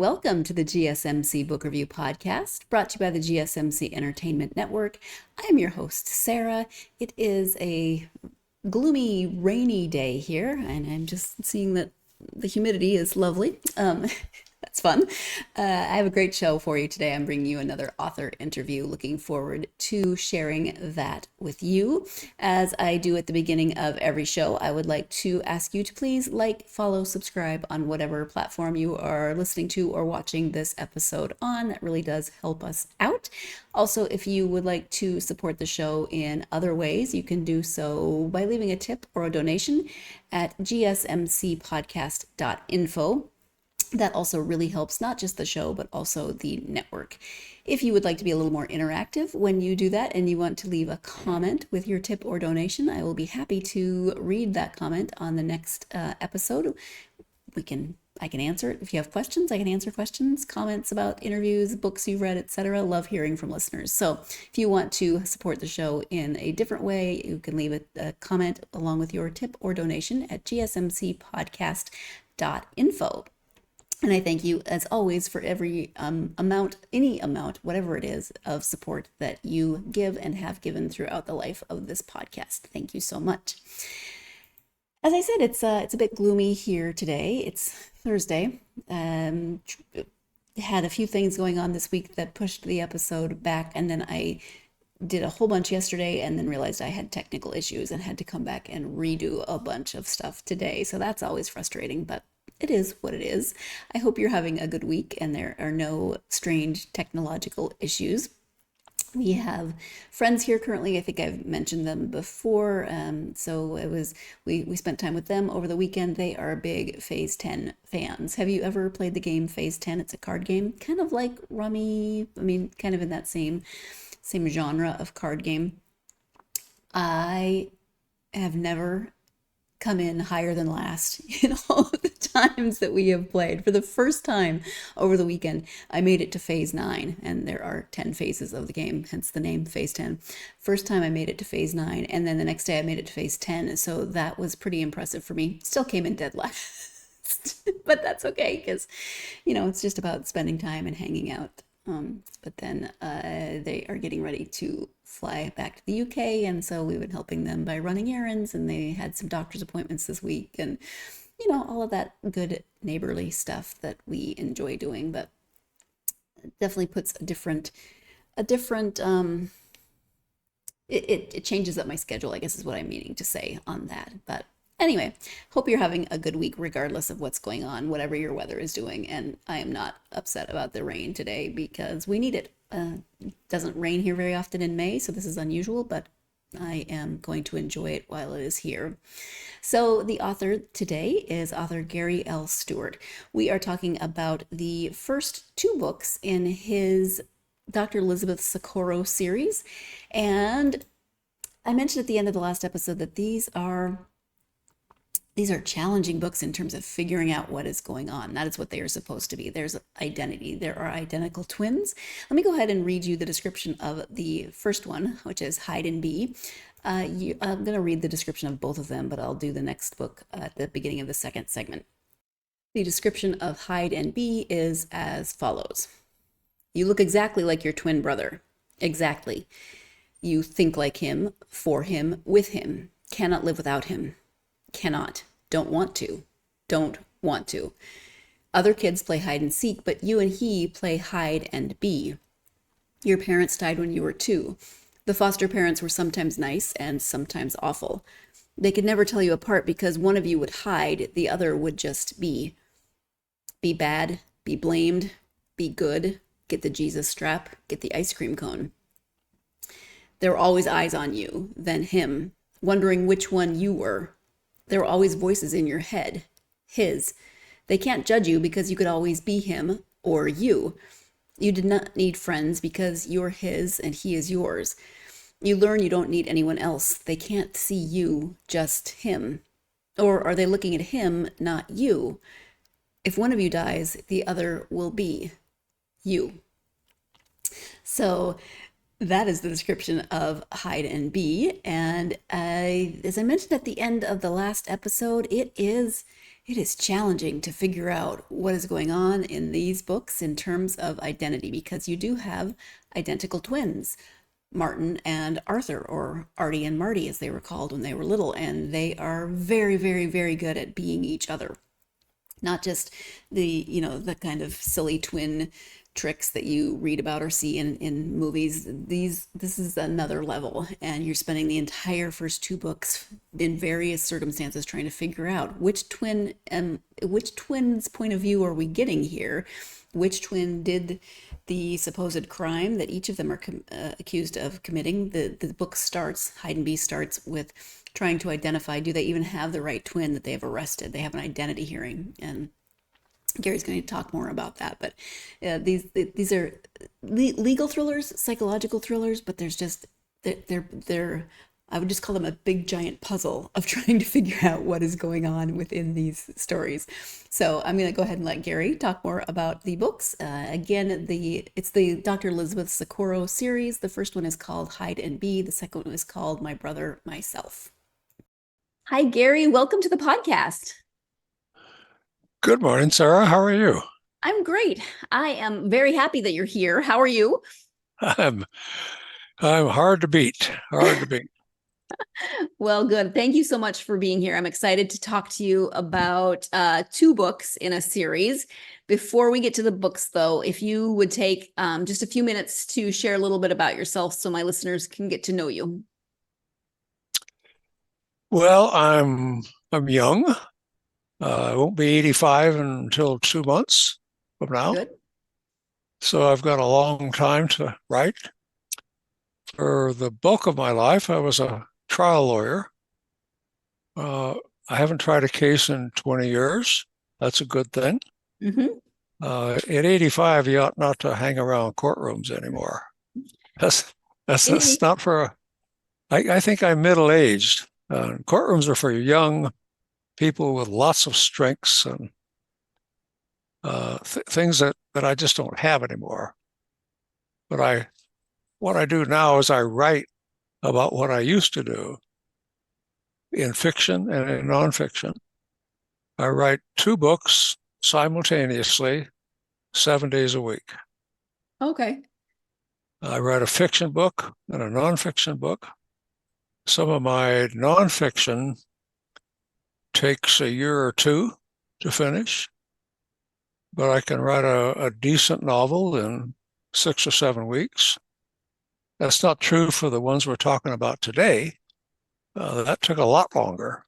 welcome to the GSMC Book Review Podcast, brought to you by the GSMC Entertainment Network. I am your host, Sarah. It is a gloomy, rainy day here, and I'm just seeing that the humidity is lovely. That's fun. I have a great show for you today. I'm bringing you another author interview. Looking forward to sharing that with you. As I do at the beginning of every show, I would like to ask you to please like, follow, subscribe on whatever platform you are listening to or watching this episode on. That really does help us out. Also, if you would like to support the show in other ways, you can do so by leaving a tip or a donation at gsmcpodcast.info. That also really helps not just the show, but also the network. If you would like to be a little more interactive when you do that and you want to leave a comment with your tip or donation, I will be happy to read that comment on the next episode. I can answer it. If you have questions, I can answer questions, comments about interviews, books you've read, etc. Love hearing from listeners. So if you want to support the show in a different way, you can leave a comment along with your tip or donation at gsmcpodcast.info. And I thank you, as always, for every any amount, whatever it is, of support that you give and have given throughout the life of this podcast. Thank you so much. As I said, it's a bit gloomy here today. It's Thursday. Had a few things going on this week that pushed the episode back, and then I did a whole bunch yesterday and then realized I had technical issues and had to come back and redo a bunch of stuff today. So that's always frustrating, but it is what it is. I hope you're having a good week and there are no strange technological issues. We have friends here currently. I think I've mentioned them before. We spent time with them over the weekend. They are big Phase 10 fans. Have you ever played the game Phase 10? It's a card game, kind of like Rummy. Kind of in that same genre of card game. I have never come in higher than last in all of the times that we have played. For the first time over the weekend, I made it to Phase 9, and there are 10 phases of the game, hence the name Phase 10. First time I made it to Phase 9, and then the next day I made it to Phase 10, so that was pretty impressive for me. Still came in dead last, but that's okay, because, it's just about spending time and hanging out. But then they are getting ready to fly back to the UK, and so we've been helping them by running errands, and they had some doctor's appointments this week, and all of that good neighborly stuff that we enjoy doing. But it definitely puts it changes up my schedule, I guess is what I'm meaning to say on that. But anyway, hope you're having a good week regardless of what's going on, whatever your weather is doing. And I am not upset about the rain today because we need it. It doesn't rain here very often in May, so this is unusual, but I am going to enjoy it while it is here. So the author today is author Gary L. Stuart. We are talking about the first two books in his Dr. Lisbeth Socorro series. And I mentioned at the end of the last episode that these are challenging books in terms of figuring out what is going on. That is what they are supposed to be. There's identity. There are identical twins. Let me go ahead and read you the description of the first one, which is Hide and Be. I'm going to read the description of both of them, but I'll do the next book at the beginning of the second segment. The description of Hide and Be is as follows. You look exactly like your twin brother. Exactly. You think like him, for him, with him. Cannot live without him. Cannot. Don't want to. Don't want to. Other kids play hide and seek, but you and he play hide and be. Your parents died when you were 2. The foster parents were sometimes nice and sometimes awful. They could never tell you apart because one of you would hide, the other would just be. Be bad, be blamed, be good, get the Jesus strap, get the ice cream cone. There were always eyes on you, then him, wondering which one you were. There were always voices in your head, his. They can't judge you because you could always be him or you. You did not need friends because you're his and he is yours. You learn you don't need anyone else. They can't see you, just him. Or are they looking at him, not you? If one of you dies, the other will be you. So that is the description of Hide and Be. And as I mentioned at the end of the last episode, it is It is challenging to figure out what is going on in these books in terms of identity because you do have identical twins, Martin and Arthur, or Artie and Marty, as they were called when they were little, and they are very, very, very good at being each other. Not just the kind of silly twin tricks that you read about or see in movies. This is another level, and you're spending the entire first two books in various circumstances trying to figure out which twin's point of view are we getting here, which twin did the supposed crime that each of them are accused of committing. The book starts, Hide and Be starts with trying to identify, do they even have the right twin that they have arrested? They have an identity hearing, and Gary's going to talk more about that. But these are legal thrillers, psychological thrillers, but there's just they're I would just call them a big giant puzzle of trying to figure out what is going on within these stories. So I'm going to go ahead and let Gary talk more about the books. Again, it's the Dr. Lisbeth Socorro series. The first one is called Hide and Be. The second one is called My Brother, Myself. Hi, Gary. Welcome to the podcast. Good morning, Sarah. How are you? I'm great. I am very happy that you're here. How are you? I'm hard to beat. Hard to beat. Well, good. Thank you so much for being here. I'm excited to talk to you about two books in a series. Before we get to the books, though, if you would take just a few minutes to share a little bit about yourself so my listeners can get to know you. Well, I'm young. I won't be 85 until 2 months from now. Good. So I've got a long time to write. For the bulk of my life, I was a trial lawyer. I haven't tried a case in 20 years. That's a good thing. Mm-hmm. At 85, you ought not to hang around courtrooms anymore. That's not for. I think I'm middle-aged. Courtrooms are for young people with lots of strengths and things that I just don't have anymore. But what I do now is I write about what I used to do in fiction and in nonfiction. I write 2 books simultaneously, 7 days a week. Okay. I write a fiction book and a nonfiction book. Some of my nonfiction takes a year or 2 to finish, but I can write a decent novel in 6 or 7 weeks. That's not true for the ones we're talking about today. That took a lot longer.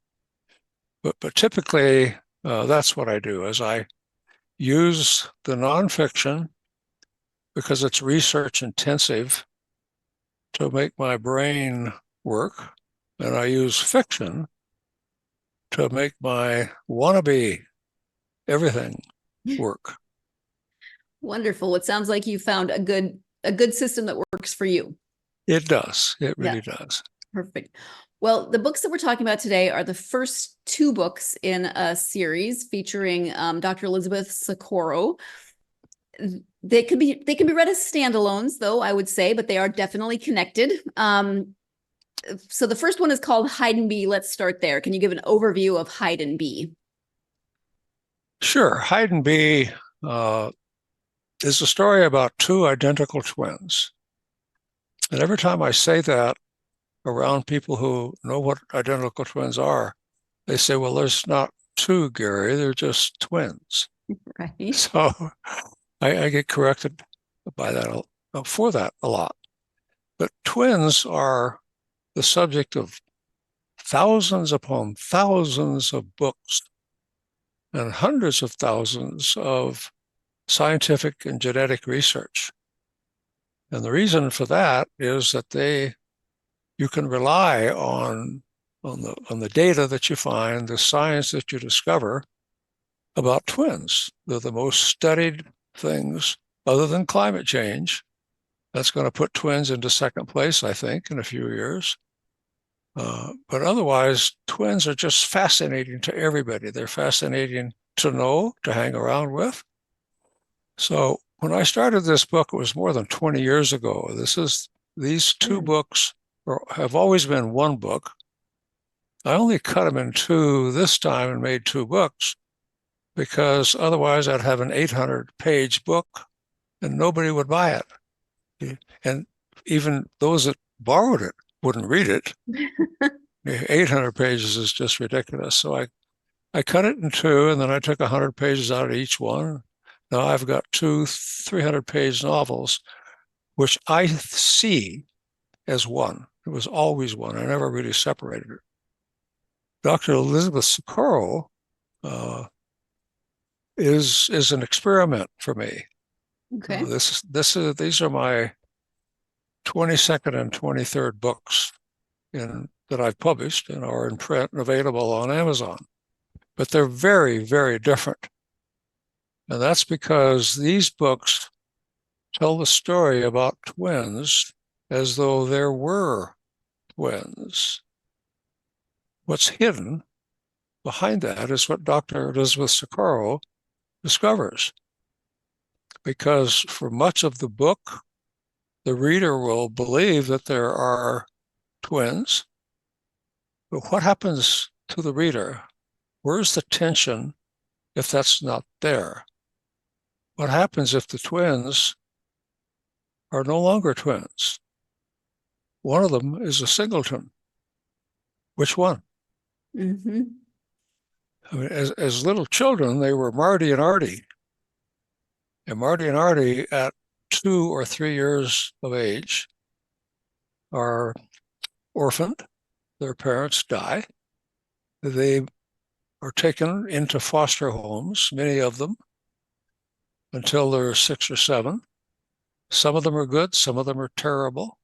But typically, that's what I do, is I use the nonfiction because it's research intensive to make my brain work, and I use fiction to make my wannabe everything work. Wonderful. It sounds like you found a good system that works for you. It does. It really does. Perfect. Well, the books that we're talking about today are the first 2 books in a series featuring Dr. Lisbeth Socorro. They can be read as standalones, though, I would say, but they are definitely connected. So the first one is called Hide and Be. Let's start there. Can you give an overview of Hide and Be? Sure. Hide and Be is a story about 2 identical twins. And every time I say that around people who know what identical twins are, they say, well, there's not 2, Gary, they're just twins. Right. So I get corrected by that for that a lot. But twins are the subject of thousands upon thousands of books and hundreds of thousands of scientific and genetic research. And the reason for that is that you can rely on the data that you find, the science that you discover about twins. They're the most studied things other than climate change. That's going to put twins into second place, I think, in a few years. But otherwise, twins are just fascinating to everybody. They're fascinating to know, to hang around with. So when I started this book, it was more than 20 years ago. These 2 books have always been 1 book. I only cut them in 2 this time and made 2 books because otherwise I'd have an 800-page book and nobody would buy it. And even those that borrowed it wouldn't read it. 800 pages is just ridiculous. So I cut it in two, and then I took 100 pages out of each one. Now I've got two 300-page novels, which I see as one. It was always one. I never really separated it. Dr. Lisbeth Socorro is an experiment for me. Okay. These are my 22nd and 23rd books that I've published and are in print and available on Amazon. But they're very, very different. And that's because these books tell the story about twins as though there were twins. What's hidden behind that is what Dr. Elizabeth Socorro discovers. Because for much of the book, the reader will believe that there are twins. But what happens to the reader? Where's the tension if that's not there? What happens if the twins are no longer twins? One of them is a singleton. Which one? Mm-hmm. I mean, as little children, they were Marty and Artie. And Marty and Artie, at 2 or 3 years of age, are orphaned. Their parents die. They are taken into foster homes, many of them, until they're 6 or 7. Some of them are good, some of them are terrible.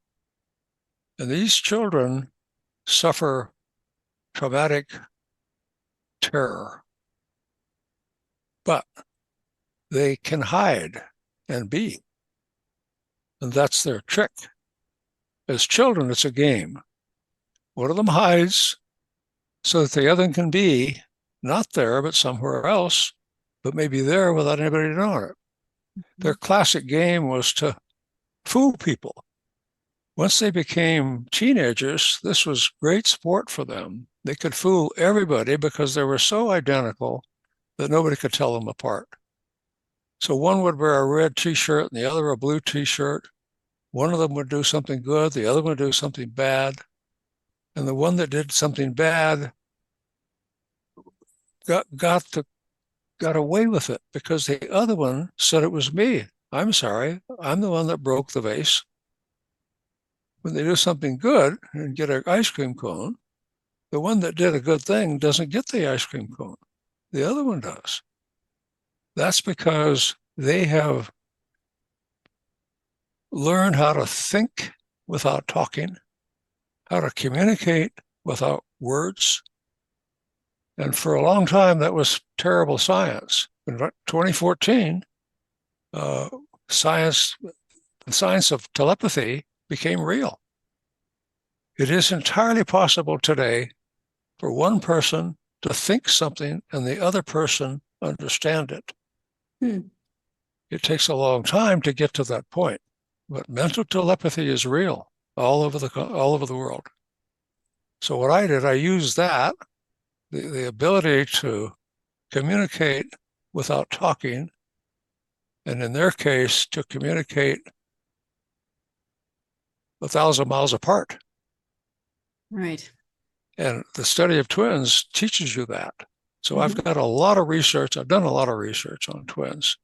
And these children suffer traumatic terror. But they can hide and be. And that's their trick. As children, it's a game. One of them hides so that the other can be not there, but somewhere else, but maybe there without anybody knowing it. Their classic game was to fool people. Once they became teenagers, this was great sport for them. They could fool everybody because they were so identical that nobody could tell them apart. So one would wear a red t-shirt and the other a blue t-shirt. One of them would do something good, the other would do something bad. And the one that did something bad got away with it because the other one said it was me. I'm sorry, I'm the one that broke the vase. When they do something good and get an ice cream cone, the one that did a good thing doesn't get the ice cream cone. The other one does. That's because they have learned how to think without talking, how to communicate without words. And for a long time, that was terrible science. In 2014, the science of telepathy became real. It is entirely possible today for one person to think something and the other person understand it. It takes a long time to get to that point, but mental telepathy is real all over the world. So what I did, I used that, the ability to communicate without talking, and in their case, to communicate 1,000 miles apart. Right. And the study of twins teaches you that. So I've got a lot of research. I've done a lot of research on twins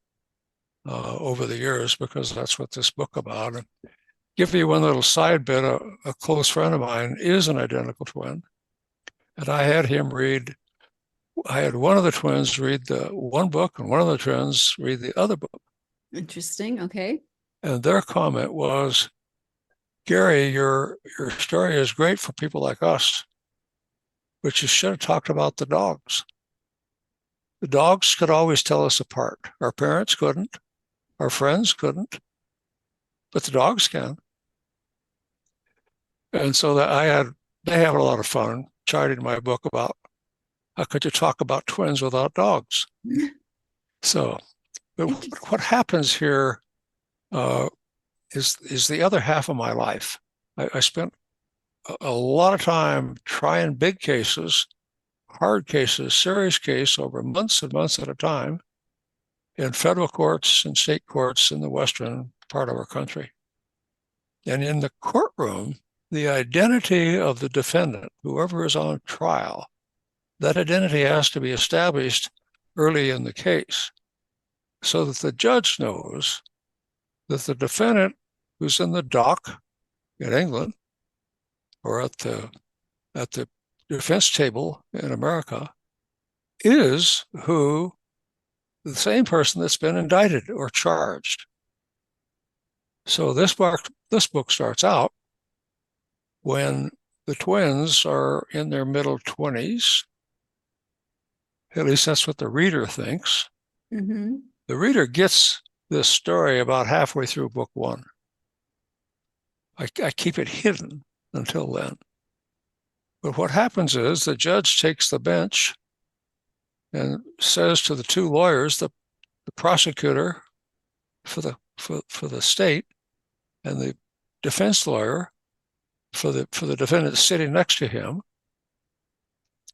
over the years because that's what this book about. And give you one little side bit. A close friend of mine is an identical twin. And I had one of the twins read the one book and one of the twins read the other book. Interesting. Okay. And their comment was, Gary, your story is great for people like us, but you should have talked about the dogs. The dogs could always tell us apart. Our parents couldn't. Our friends couldn't. But the dogs can. And so they have a lot of fun charting my book about how could you talk about twins without dogs. So, but what happens here is the other half of my life. I spent a lot of time trying big cases hard cases, serious case over months and months at a time in federal courts and state courts in the western part of our country. And in the courtroom, the identity of the defendant, whoever is on trial, that identity has to be established early in the case so that the judge knows that the defendant who's in the dock in England or at the defense table in America is the same person that's been indicted or charged. So this book starts out when the twins are in their middle 20s. At least that's what the reader thinks. Mm-hmm. The reader gets this story about halfway through book one. I keep it hidden until then. But what happens is the judge takes the bench and says to the two lawyers, the prosecutor for the state and the defense lawyer for the defendant sitting next to him,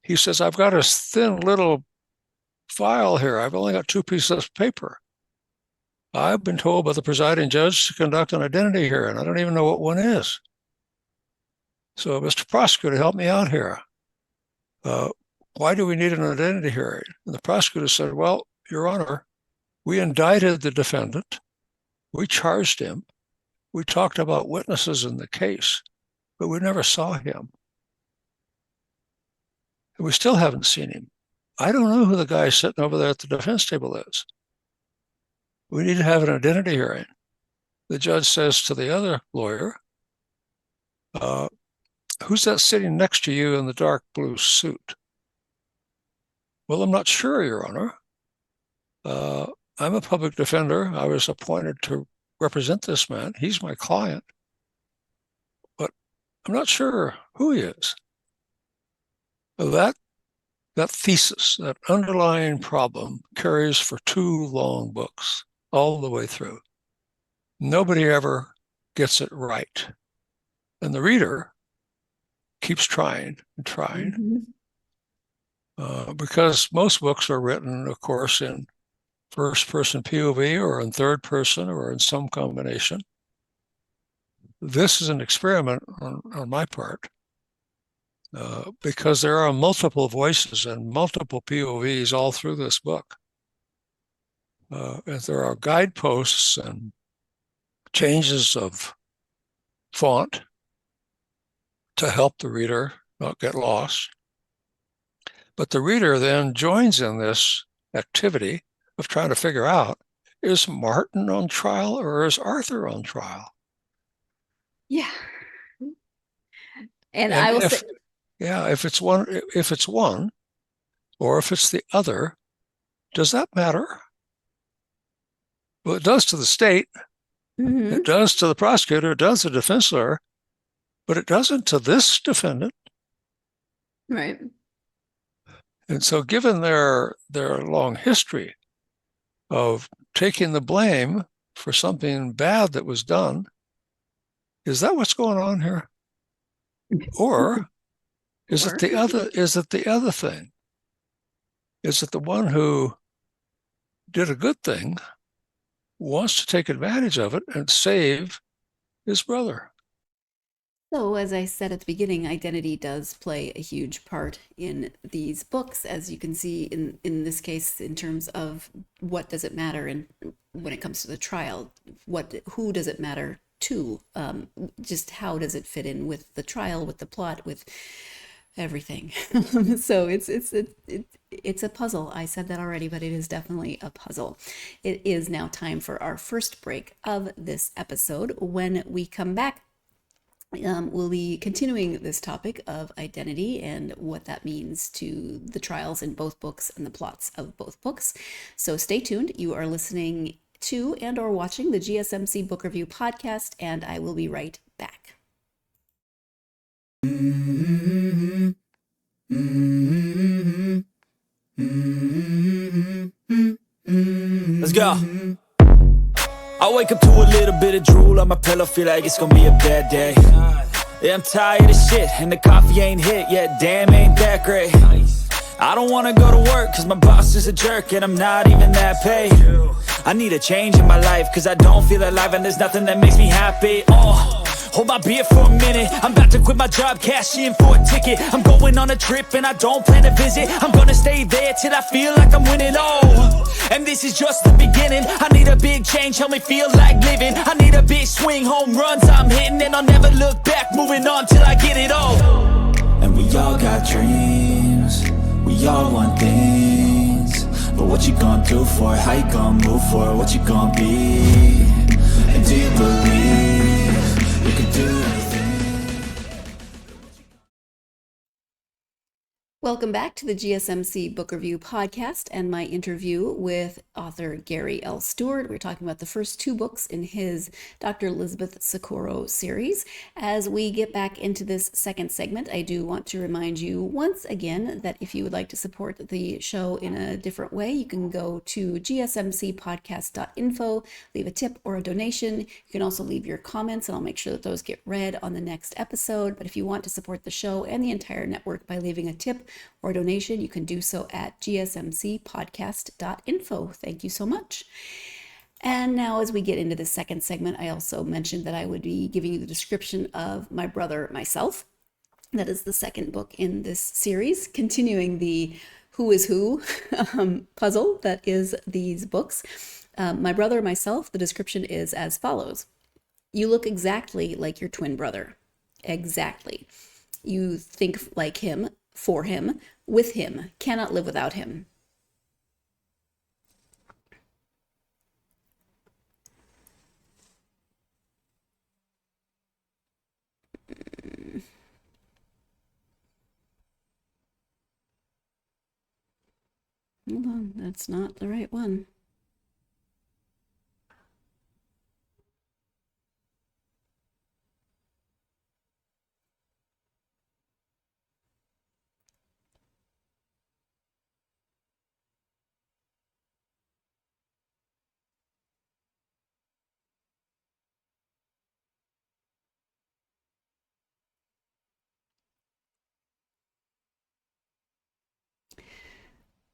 he says, I've got a thin little file here. I've only got 2 pieces of paper. I've been told by the presiding judge to conduct an identity hearing. I don't even know what one is. So, Mr. Prosecutor, help me out here. Why do we need an identity hearing? And the prosecutor said, well, Your Honor, we indicted the defendant. We charged him. We talked about witnesses in the case, but we never saw him. And we still haven't seen him. I don't know who the guy sitting over there at the defense table is. We need to have an identity hearing. The judge says to the other lawyer, who's that sitting next to you in the dark blue suit? Well, I'm not sure, Your Honor. I'm a public defender. I was appointed to represent this man. He's my client. But I'm not sure who he is. That thesis, that underlying problem carries for 2 long books all the way through. Nobody ever gets it right. And the reader keeps trying and trying. Mm-hmm. Because most books are written, of course, in first-person POV or in third person or in some combination. This is an experiment on my part because there are multiple voices and multiple POVs all through this book. And there are guideposts and changes of font to help the reader not get lost. But the reader then joins in this activity of trying to figure out, is Martin on trial or is Arthur on trial? Yeah. And I will say, yeah, if it's one or if it's the other, does that matter? Well, it does to the state. Mm-hmm. It does to the prosecutor. It does to the defense lawyer, but it doesn't to this defendant. Right. And so given their long history of taking the blame for something bad that was done, is that what's going on here? Or is it the other thing? Is it the one who did a good thing wants to take advantage of it and save his brother? So, as I said at the beginning, identity does play a huge part in these books, as you can see in this case, in terms of what does it matter and when it comes to the trial, who does it matter to? Just how does it fit in with the trial, with the plot, with everything? So it's a puzzle. I said that already, but it is definitely a puzzle. It is now time for our first break of this episode. When we come back, we'll be continuing this topic of identity and what that means to the trials in both books and the plots of both books. So stay tuned. You are listening to and or watching the GSMC Book Review Podcast, and I will be right back. Let's go. I wake up to a little bit of drool on my pillow, feel like it's gonna be a bad day. Yeah, I'm tired of shit, and the coffee ain't hit yet, damn, ain't that great. I don't wanna go to work cause my boss is a jerk and I'm not even that paid. I need a change in my life cause I don't feel alive and there's nothing that makes me happy. Hold my beer for a minute. I'm about to quit my job, cash in for a ticket. I'm going on a trip and I don't plan to visit. I'm gonna stay there till I feel like I'm winning. And this is just the beginning. I need a big change, help me feel like living. I need a big swing, home runs I'm hitting, and I'll never look back, moving on till I get it all. And we all got dreams, we all want things, but what you gonna do for it? How you gonna move for it? What you gonna be? And do you believe you can do anything? Welcome back to the GSMC Book Review Podcast and my interview with author Gary L. Stuart. We're talking about the first two books in his Dr. Lisbeth Socorro series. As we get back into this second segment, I do want to remind you once again that if you would like to support the show in a different way, you can go to gsmcpodcast.info, leave a tip or a donation. You can also leave your comments and I'll make sure that those get read on the next episode. But if you want to support the show and the entire network by leaving a tip or donation, you can do so at gsmcpodcast.info. Thank you so much. And now as we get into the second segment, I also mentioned that I would be giving you the description of My Brother, Myself. That is the second book in this series, continuing the who is who puzzle that is these books. My Brother, Myself, the description is as follows. You look exactly like your twin brother. Exactly. You think like him, for him, with him, cannot live without him. Hold on, that's not the right one.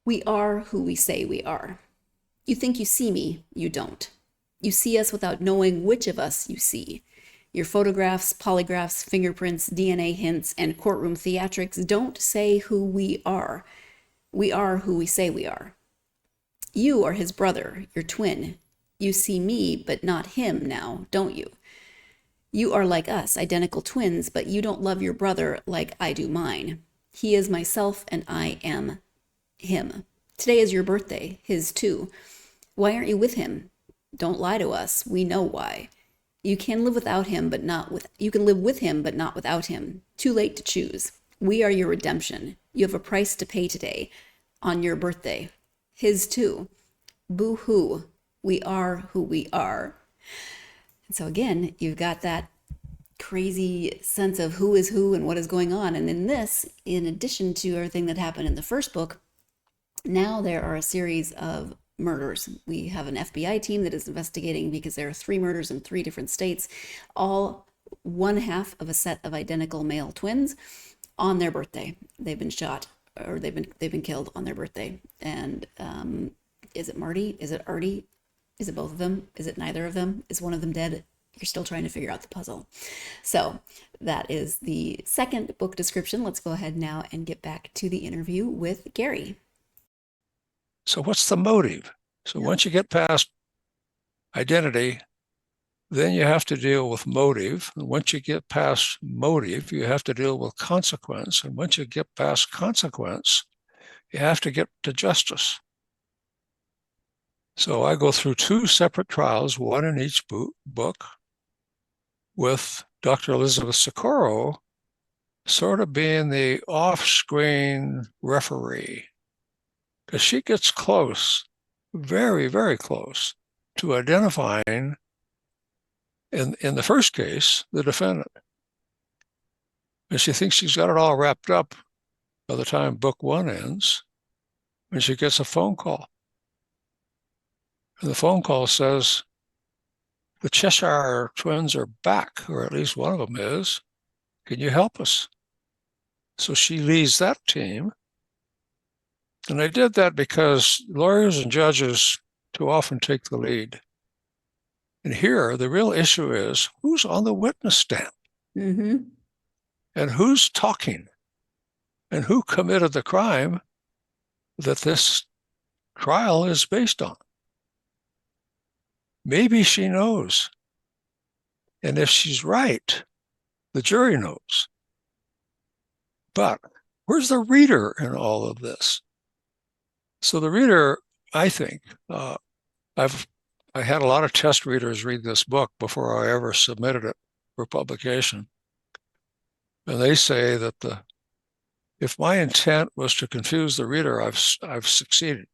We are who we say we are. You think you see me, you don't. You see us without knowing which of us you see. Your photographs, polygraphs, fingerprints, DNA hints, and courtroom theatrics don't say who we are. We are who we say we are. You are his brother, your twin. You see me, but not him now, don't you? You are like us, identical twins, but you don't love your brother like I do mine. He is myself and I am him. Today is your birthday, his too. Why aren't you with him? Don't lie to us. We know why. You can live without him, but not with you can live with him, but not without him. Too late to choose. We are your redemption. You have a price to pay today on your birthday. His too. Boo-hoo. We are who we are. And so again, you've got that crazy sense of who is who and what is going on. And in this, in addition to everything that happened in the first book, now there are a series of murders. We have an FBI team that is investigating because there are 3 murders in 3 different states, all one half of a set of identical male twins on their birthday. They've been shot or they've been killed on their birthday. And is it Marty? Is it Artie? Is it both of them? Is it neither of them? Is one of them dead? You're still trying to figure out the puzzle. So that is the second book description. Let's go ahead now and get back to the interview with Gary. So what's the motive? So once you get past identity, then you have to deal with motive. And once you get past motive, you have to deal with consequence. And once you get past consequence, you have to get to justice. So I go through 2 separate trials, one in each book, with Dr. Lisbeth Socorro sort of being the off-screen referee. Because she gets close, very, very close, to identifying, in the first case, the defendant. And she thinks she's got it all wrapped up by the time book 1 ends, when she gets a phone call. And the phone call says, the Cheshire twins are back, or at least one of them is. Can you help us? So she leads that team. And I did that because lawyers and judges too often take the lead. And here, the real issue is who's on the witness stand Mm-hmm. and who's talking and who committed the crime that this trial is based on. Maybe she knows. And if she's right, the jury knows. But where's the reader in all of this? So the reader, I think, I had a lot of test readers read this book before I ever submitted it for publication. And they say that if my intent was to confuse the reader, I've succeeded.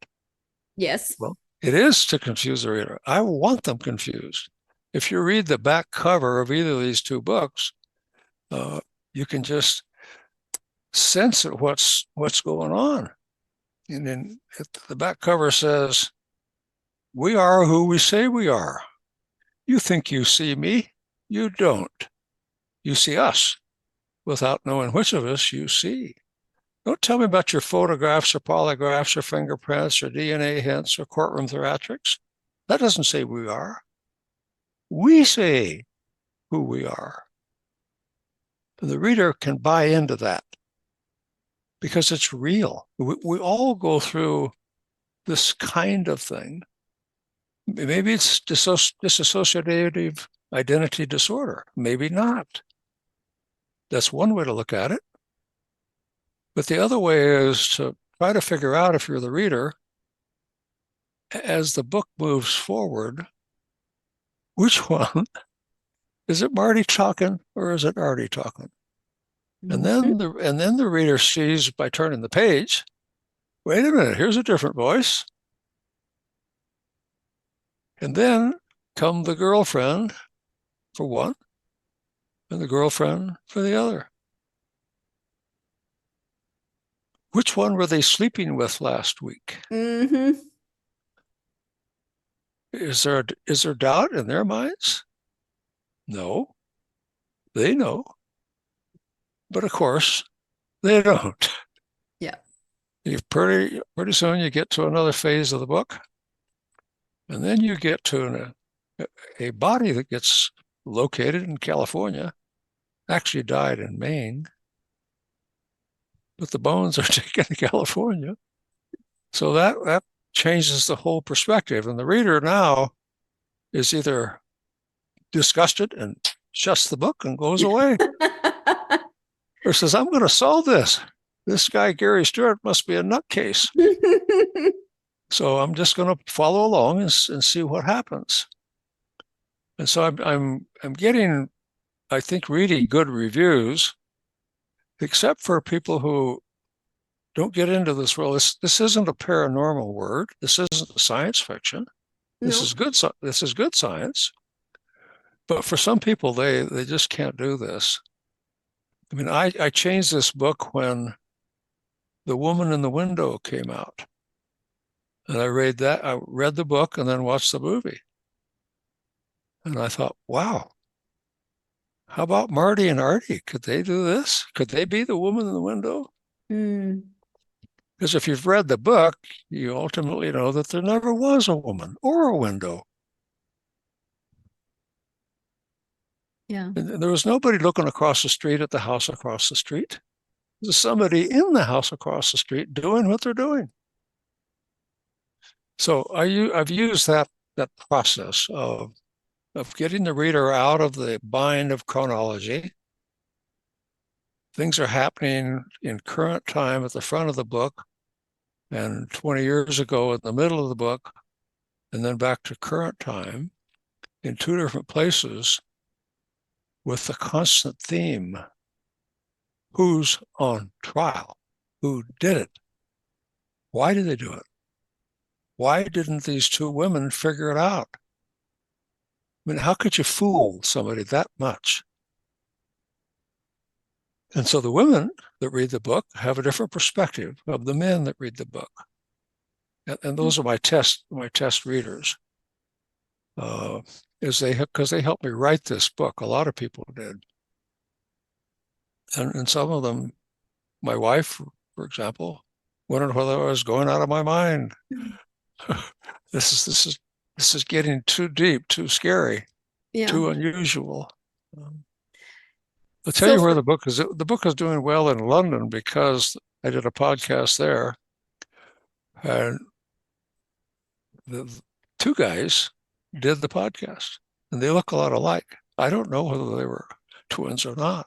Yes. Well, it is to confuse the reader. I want them confused. If you read the back cover of either of these two books, you can just sense what's going on. And then the back cover says, "We are who we say we are. You think you see me. You don't. You see us without knowing which of us you see. Don't tell me about your photographs or polygraphs or fingerprints or DNA hints or courtroom theatrics. That doesn't say we are. We say who we are." And the reader can buy into that because it's real. We all go through this kind of thing. Maybe it's dissociative identity disorder. Maybe not. That's one way to look at it. But the other way is to try to figure out, if you're the reader, as the book moves forward, which one? Is it Marty talking or is it Artie talking? And then the reader sees, by turning the page, wait a minute, here's a different voice. And then come the girlfriend for one and the girlfriend for the other. Which one were they sleeping with last week? Mm-hmm. Is there doubt in their minds? No, they know. But of course, they don't. Yeah. Pretty soon you get to another phase of the book, and then you get to a body that gets located in California, actually died in Maine, but the bones are taken to California. So that changes the whole perspective. And the reader now is either disgusted and shuts the book and goes away, or says, I'm going to solve this. This guy, Gary Stewart, must be a nutcase. So I'm just going to follow along and see what happens. And so I'm getting, I think, really good reviews, except for people who don't get into this world. This isn't a paranormal word. This isn't science fiction. This is good. This is good science. But for some people, they just can't do this. I mean, I changed this book when The Woman in the Window came out. And I read the book and then watched the movie. And I thought, wow, how about Marty and Artie? Could they do this? Could they be the woman in the window? Because if you've read the book, you ultimately know that there never was a woman or a window. Yeah. And there was nobody looking across the street at the house across the street. There's somebody in the house across the street doing what they're doing. So I've used that process of getting the reader out of the bind of chronology. Things are happening in current time at the front of the book, and 20 years ago in the middle of the book, and then back to current time in two different places with the constant theme. Who's on trial? Who did it? Why did they do it? Why didn't these two women figure it out? I mean, how could you fool somebody that much? And so the women that read the book have a different perspective of the men that read the book. And those are my test readers. Because they helped me write this book. A lot of people did. And some of them, my wife, for example, wondered whether I was going out of my mind. This is getting too deep, too scary, too unusual. I'll tell you where the book is. The book is doing well in London because I did a podcast there, and the two guys did the podcast, and they look a lot alike. I don't know whether they were twins or not,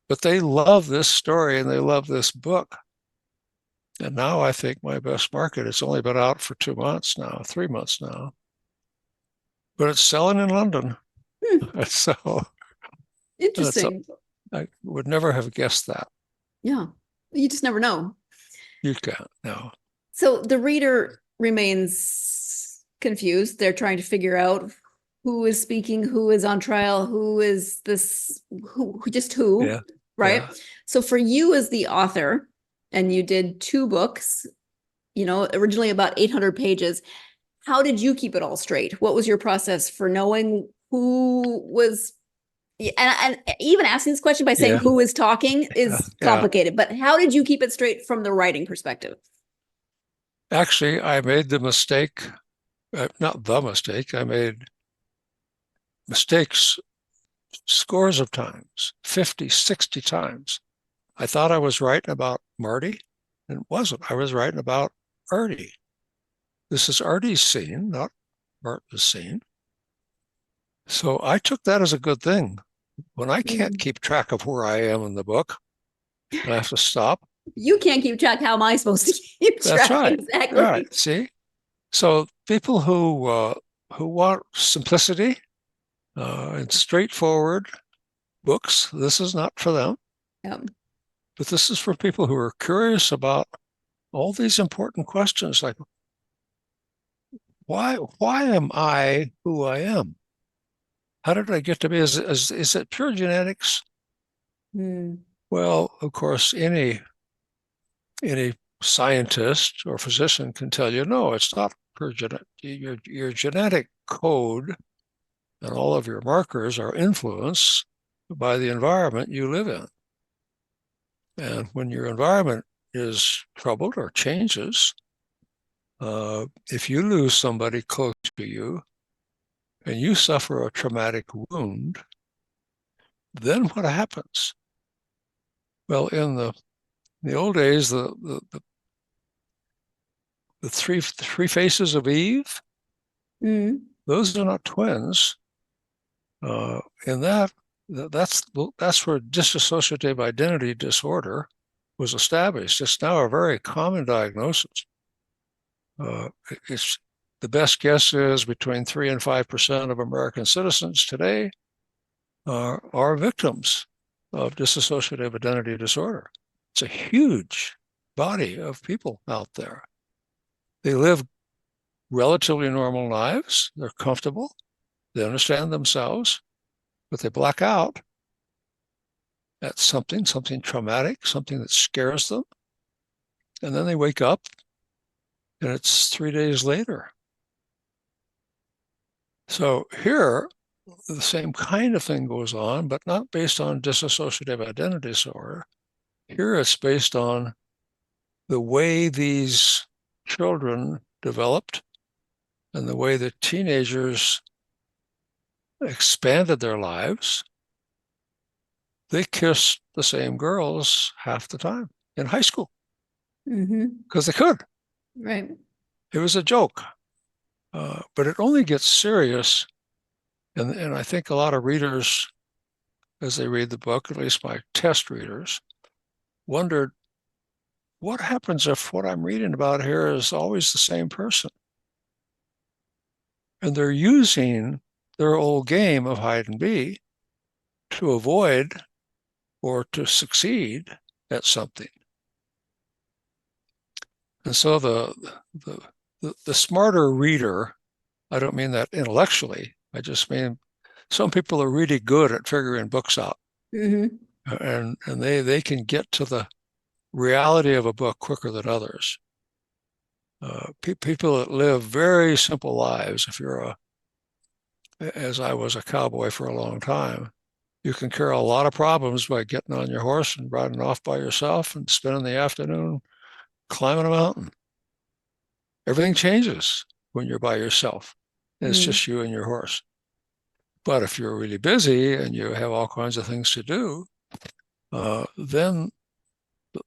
but they love this story and they love this book. And now I think my best market, it's only been out for 2 months now, 3 months now, but it's selling in London. So interesting. I would never have guessed that. Yeah. You just never know. You can't, no. So the reader remains confused. They're trying to figure out who is speaking, who is on trial, who is this, who, right? Yeah. So for you as the author, and you did 2 books, originally about 800 pages, how did you keep it all straight? What was your process for knowing who was, and even asking this question by saying who is talking is complicated, but how did you keep it straight from the writing perspective? Actually, I made the mistake, not the mistake, I made mistakes scores of times, 50, 60 times. I thought I was writing about Marty, and it wasn't. I was writing about Artie. This is Artie's scene, not Martin's scene. So I took that as a good thing. When I can't keep track of where I am in the book, I have to stop. You can't keep track. How am I supposed to keep track? That's right. Exactly. All right. See? So people who want simplicity and straightforward books, this is not for them. Yep. But this is for people who are curious about all these important questions, like why am I who I am? How did I get to be? Is it pure genetics? Well, of course, any scientist or physician can tell you, no, it's not pure genetic. Your genetic code and all of your markers are influenced by the environment you live in. And when your environment is troubled or changes, if you lose somebody close to you and you suffer a traumatic wound, then what happens? Well, in the old days, the three faces of Eve, those are not twins. In that's where dissociative identity disorder was established. It's now a very common diagnosis. It's the best guess is between 3 and 5% of American citizens today are victims of dissociative identity disorder. It's a huge body of people out there. They live relatively normal lives. They're comfortable. They understand themselves, but they black out at something traumatic, something that scares them. And then they wake up and it's 3 days later. So here, the same kind of thing goes on, but not based on dissociative identity disorder. Here it's based on the way these children developed and the way the teenagers expanded their lives. They kissed the same girls half the time in high school because they could. Right. It was a joke. But it only gets serious, and I think a lot of readers, as they read the book, at least my test readers, wondered, what happens if what I'm reading about here is always the same person? And they're using their old game of hide and be to avoid or to succeed at something. And so the smarter reader, I don't mean that intellectually, I just mean some people are really good at figuring books out. And they can get to the reality of a book quicker than others. People that live very simple lives, as I was a cowboy for a long time, you can cure a lot of problems by getting on your horse and riding off by yourself and spending the afternoon climbing a mountain. Everything changes when you're by yourself. And it's just you and your horse. But if you're really busy and you have all kinds of things to do, then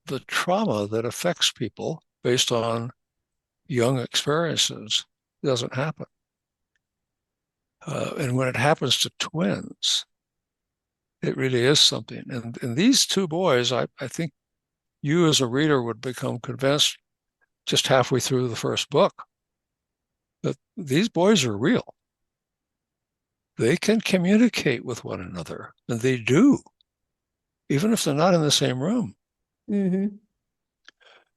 the trauma that affects people based on young experiences doesn't happen. And when it happens to twins, it really is something. And these two boys, I think you as a reader would become convinced just halfway through the first book that these boys are real. They can communicate with one another, and they do, even if they're not in the same room. Mm-hmm.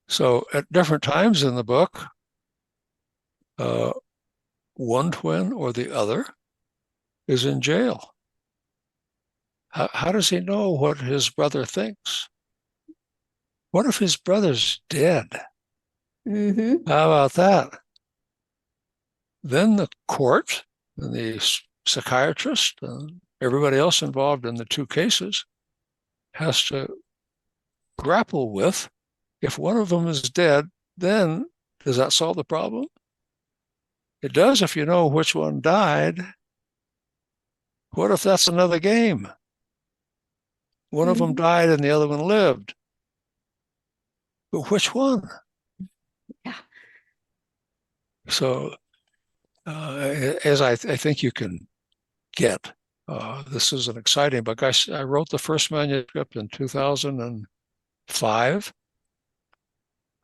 So at different times in the book, one twin or the other is in jail. How does he know what his brother thinks? What if his brother's dead? Mm-hmm. How about that? Then the court and the psychiatrist and everybody else involved in the two cases has to grapple with, if one of them is dead, then does that solve the problem? It does if you know which one died. What if that's another game? One of them died and the other one lived. But which one? Yeah. So, as I think you can get, this is an exciting book. I wrote the first manuscript in 2005.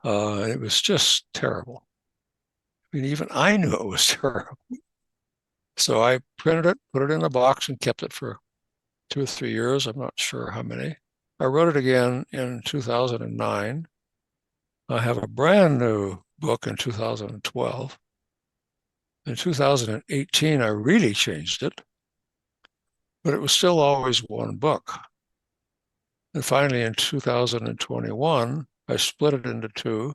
It was just terrible. I mean, even I knew it was terrible. So I printed it, put it in a box, and kept it for 2 or 3 years. I'm not sure how many. I wrote it again in 2009. I have a brand new book in 2012. In 2018, I really changed it, but it was still always one book. And finally, in 2021, I split it into two.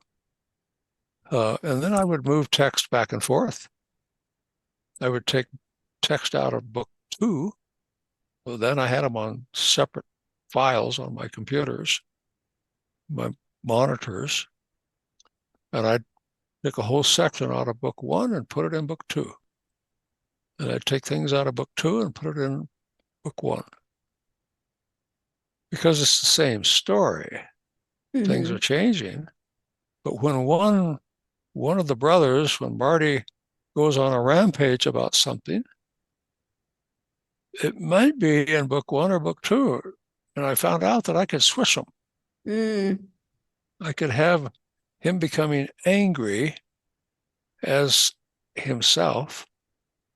And then I would move text back and forth. I would take text out of book 2. So then I had them on separate files on my computers, my monitors, and I'd take a whole section out of book 1 and put it in book 2. And I'd take things out of book 2 and put it in book 1. Because it's the same story. Things are changing. But when one of the brothers, when Marty goes on a rampage about something, it might be in book 1 or book 2. And I found out that I could switch them. I could have him becoming angry as himself,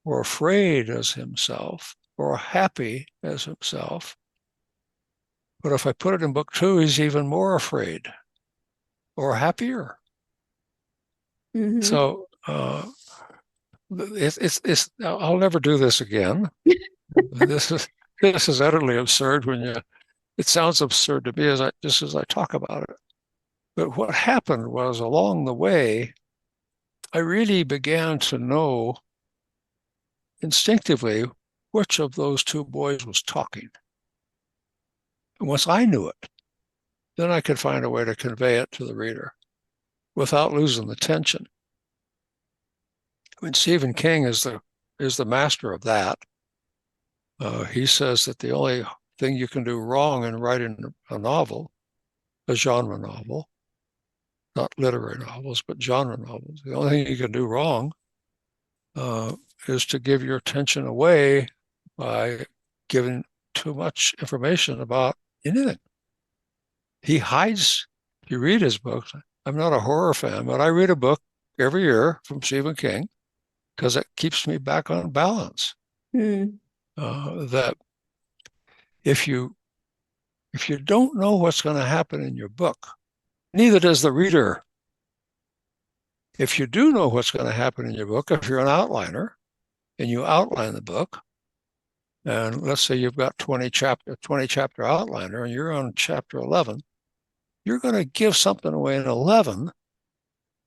or afraid as himself, or happy as himself. But if I put it in book 2, he's even more afraid or happier. So it's I'll never do this again. This is utterly absurd it sounds absurd to me as I talk about it. But what happened was, along the way, I really began to know instinctively which of those two boys was talking. And once I knew it, then I could find a way to convey it to the reader without losing the tension. I mean, Stephen King is the master of that. He says that the only thing you can do wrong in writing a novel, a genre novel, not literary novels, but genre novels, the only thing you can do wrong is to give your attention away by giving too much information about anything. He hides, if you read his books, I'm not a horror fan, but I read a book every year from Stephen King because it keeps me back on balance. That if you don't know what's going to happen in your book, neither does the reader. If you do know what's going to happen in your book, if you're an outliner and you outline the book, and let's say you've got 20 chapter outliner and you're on chapter 11, you're going to give something away in 11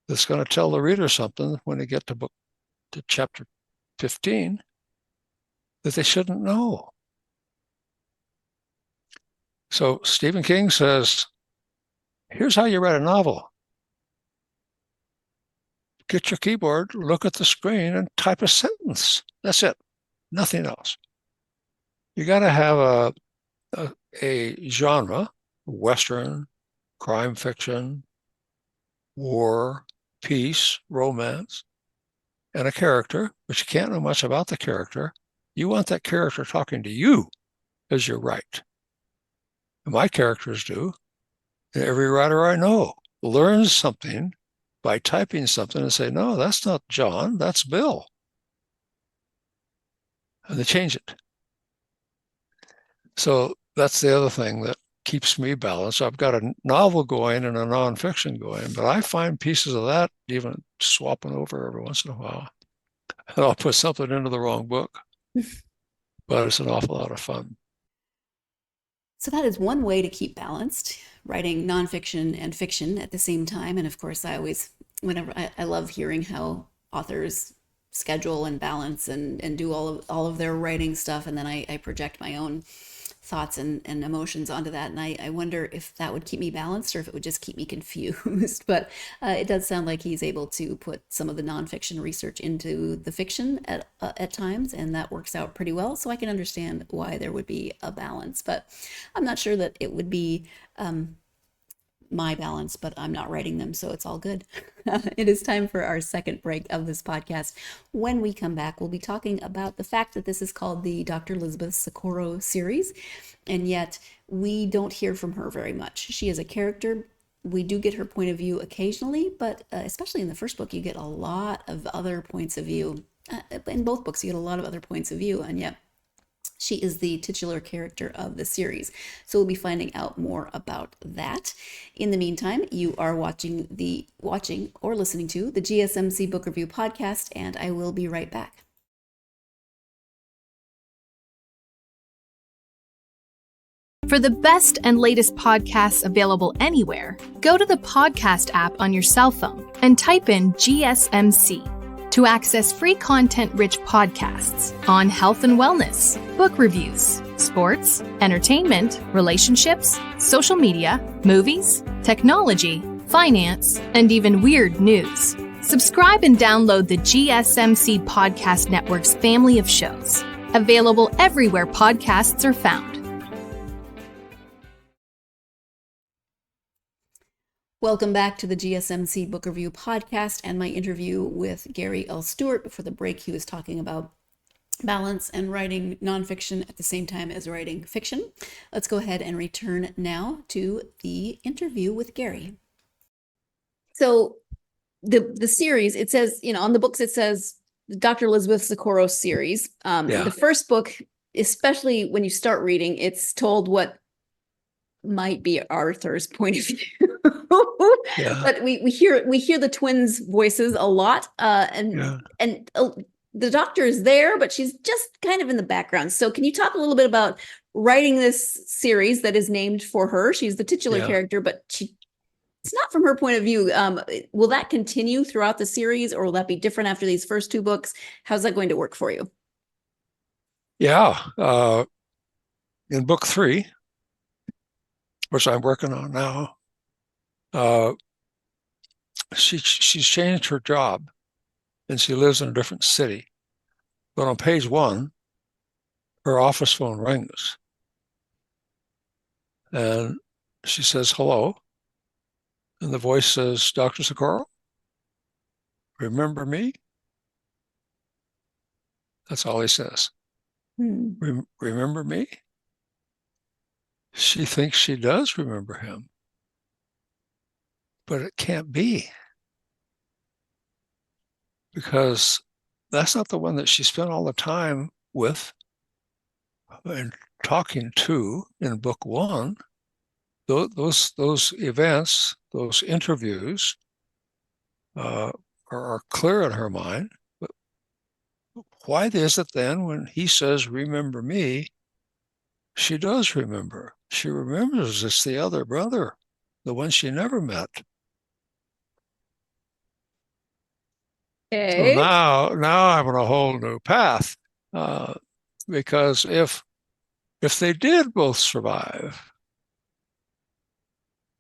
that's going to tell the reader something when they get to chapter 15 that they shouldn't know. So Stephen King says, here's how you write a novel. get your keyboard, look at the screen, and type a sentence. That's it. Nothing else. You got to have a genre, Western, crime fiction, war, peace, romance, and a character, but you can't know much about the character. You want that character talking to you as you write. And my characters do. And every writer I know learns something by typing something and say, no, that's not John, that's Bill. And they change it. So that's the other thing that keeps me balanced. I've got a novel going and a nonfiction going, but I find pieces of that even swapping over every once in a while. And I'll put something into the wrong book, but it's an awful lot of fun. So that is one way to keep balanced, writing nonfiction and fiction at the same time. And of course, I love hearing how authors schedule and balance and do all of their writing stuff. And then I project my own thoughts and emotions onto that. And I wonder if that would keep me balanced or if it would just keep me confused. But it does sound like he's able to put some of the nonfiction research into the fiction at times, and that works out pretty well. So I can understand why there would be a balance, but I'm not sure that it would be my balance, but I'm not writing them, so it's all good. It is time for our second break of this podcast. When we come back, we'll be talking about the fact that this is called the Dr. Lisbeth Socorro series, and yet we don't hear from her very much. She is a character. We do get her point of view occasionally, but especially in the first book, you get a lot of other points of view. In both books, you get a lot of other points of view, and yet she is the titular character of the series. So we'll be finding out more about that. In the meantime, you are watching or listening to the GSMC Book Review Podcast, and I will be right back. For the best and latest podcasts available anywhere, go to the podcast app on your cell phone and type in GSMC. To access free content-rich podcasts on health and wellness, book reviews, sports, entertainment, relationships, social media, movies, technology, finance, and even weird news. Subscribe and download the GSMC Podcast Network's family of shows, available everywhere podcasts are found. Welcome back to the GSMC Book Review Podcast and my interview with Gary L. Stuart. Before the break, he was talking about balance and writing nonfiction at the same time as writing fiction. Let's go ahead and return now to the interview with Gary. So the series, it says, on the books, it says Dr. Lisbeth Socorro series. The first book, especially when you start reading, it's told what might be Arthur's point of view. Yeah. But we hear the twins' voices a lot, and the doctor is there, but she's just kind of in the background. So can you talk a little bit about writing this series that is named for her? She's the titular character, but it's not from her point of view. Will that continue throughout the series, or will that be different after these first two books? How's that going to work for you? Yeah. In book 3, which I'm working on now, she's changed her job and she lives in a different city. But on page 1, her office phone rings and she says, hello. And the voice says, Dr. Socorro, remember me? That's all he says. Remember me? She thinks she does remember him. But it can't be, because that's not the one that she spent all the time with and talking to in book 1. Those events, those interviews are clear in her mind. But why is it then when he says, remember me, she does remember? She remembers it's the other brother, the one she never met. Okay. So now I'm on a whole new path, because if they did both survive,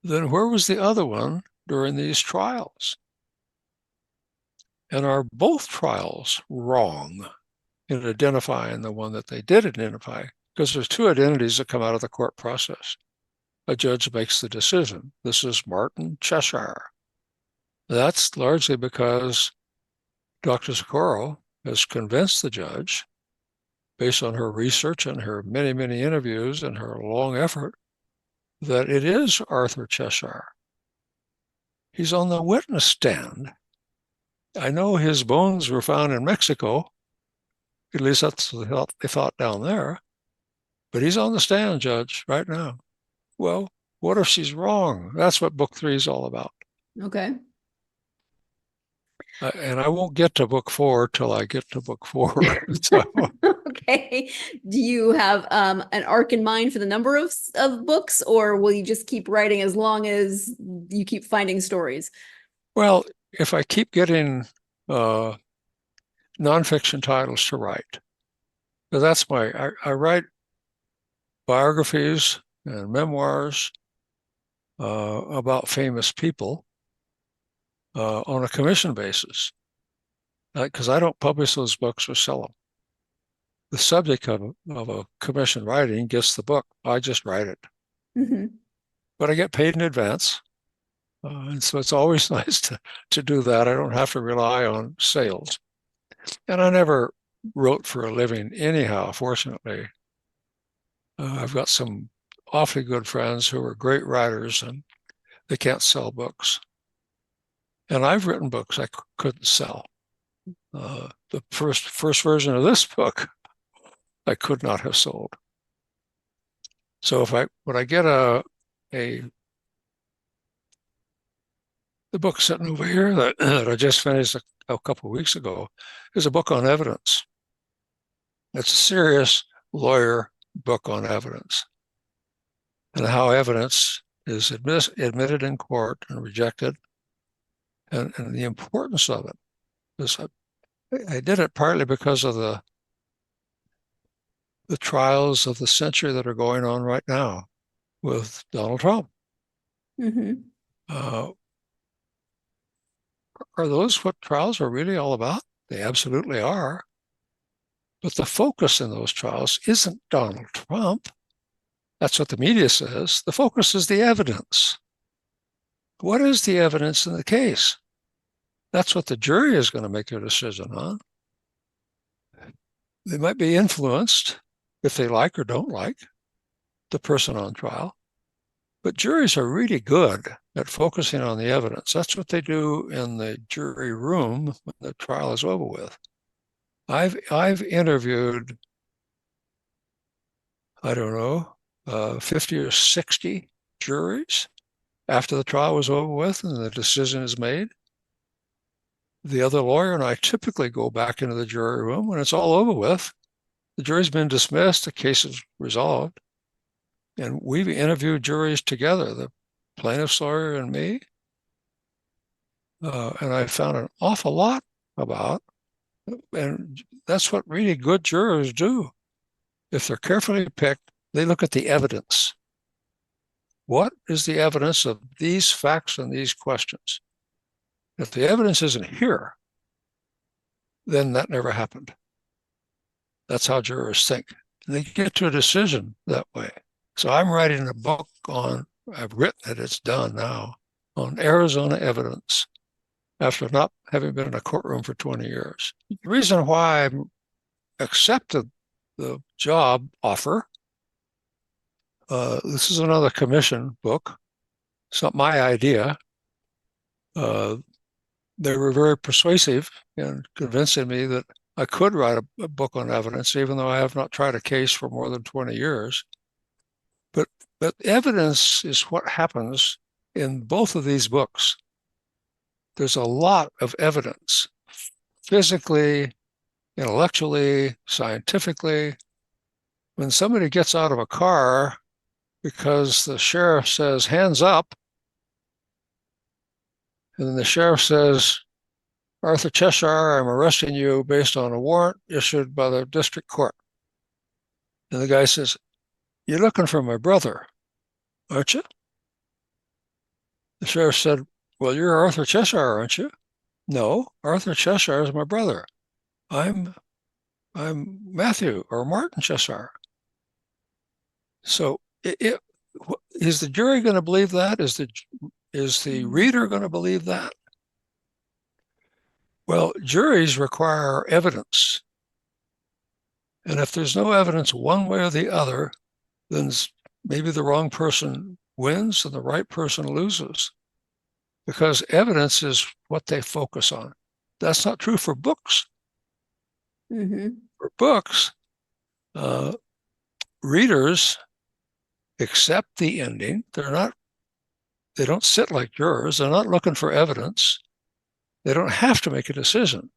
then where was the other one during these trials? And are both trials wrong in identifying the one that they did identify? Because there's two identities that come out of the court process. A judge makes the decision. This is Martin Cheshire. That's largely because Dr. Socorro has convinced the judge, based on her research and her many, many interviews and her long effort, that it is Arthur Cheshire. He's on the witness stand. I know his bones were found in Mexico. At least that's what they thought down there. But he's on the stand, Judge, right now. Well, what if she's wrong? That's what book 3 is all about. Okay. And I won't get to book 4 till I get to book 4. So, Okay. Do you have an arc in mind for the number of books, or will you just keep writing as long as you keep finding stories? well, if I keep getting nonfiction titles to write, because that's I write biographies and memoirs about famous people on a commission basis, because I don't publish those books or sell them. The subject of a commission writing gets the book. I just write it. Mm-hmm. But I get paid in advance. And so it's always nice to do that. I don't have to rely on sales. And I never wrote for a living anyhow, fortunately. I've got some awfully good friends who are great writers, and they can't sell books. And I've written books I couldn't sell. The first version of this book, I could not have sold. So when I get the book sitting over here that I just finished a couple of weeks ago is a book on evidence. It's a serious lawyer book on evidence and how evidence is admitted in court and rejected, and the importance of it. I did it partly because of the trials of the century that are going on right now with Donald Trump. Mm-hmm. Are those what trials are really all about? They absolutely are. But the focus in those trials isn't Donald Trump. That's what the media says. The focus is the evidence. What is the evidence in the case? That's what the jury is going to make their decision on. They might be influenced if they like or don't like the person on trial. But juries are really good at focusing on the evidence. That's what they do in the jury room when the trial is over with. I've interviewed, I don't know, 50 or 60 juries after the trial was over with and the decision is made. The other lawyer and I typically go back into the jury room when it's all over with. The jury's been dismissed, the case is resolved. And we've interviewed juries together, the plaintiff's lawyer and me. And I found an awful lot about, and that's what really good jurors do. If they're carefully picked, they look at the evidence. What is the evidence of these facts and these questions? If the evidence isn't here, then that never happened. That's how jurors think. They get to a decision that way. So I'm writing a book I've written it, it's done now, on Arizona evidence after not having been in a courtroom for 20 years. The reason why I accepted the job offer, this is another commission book. It's not my idea. They were very persuasive in convincing me that I could write a book on evidence, even though I have not tried a case for more than 20 years. But evidence is what happens in both of these books. There's a lot of evidence, physically, intellectually, scientifically. When somebody gets out of a car because the sheriff says, hands up, and then the sheriff says, Arthur Cheshire, I'm arresting you based on a warrant issued by the district court. And the guy says, you're looking for my brother, aren't you? The sheriff said, well, you're Arthur Cheshire, aren't you? No, Arthur Cheshire is my brother. I'm Matthew or Martin Cheshire. So is the jury going to believe that? Is the reader going to believe that? Well, juries require evidence. And if there's no evidence one way or the other, then maybe the wrong person wins and the right person loses, because evidence is what they focus on. That's not true for books. Mm-hmm. For books, readers accept the ending. They don't sit like jurors. They're not looking for evidence. They don't have to make a decision.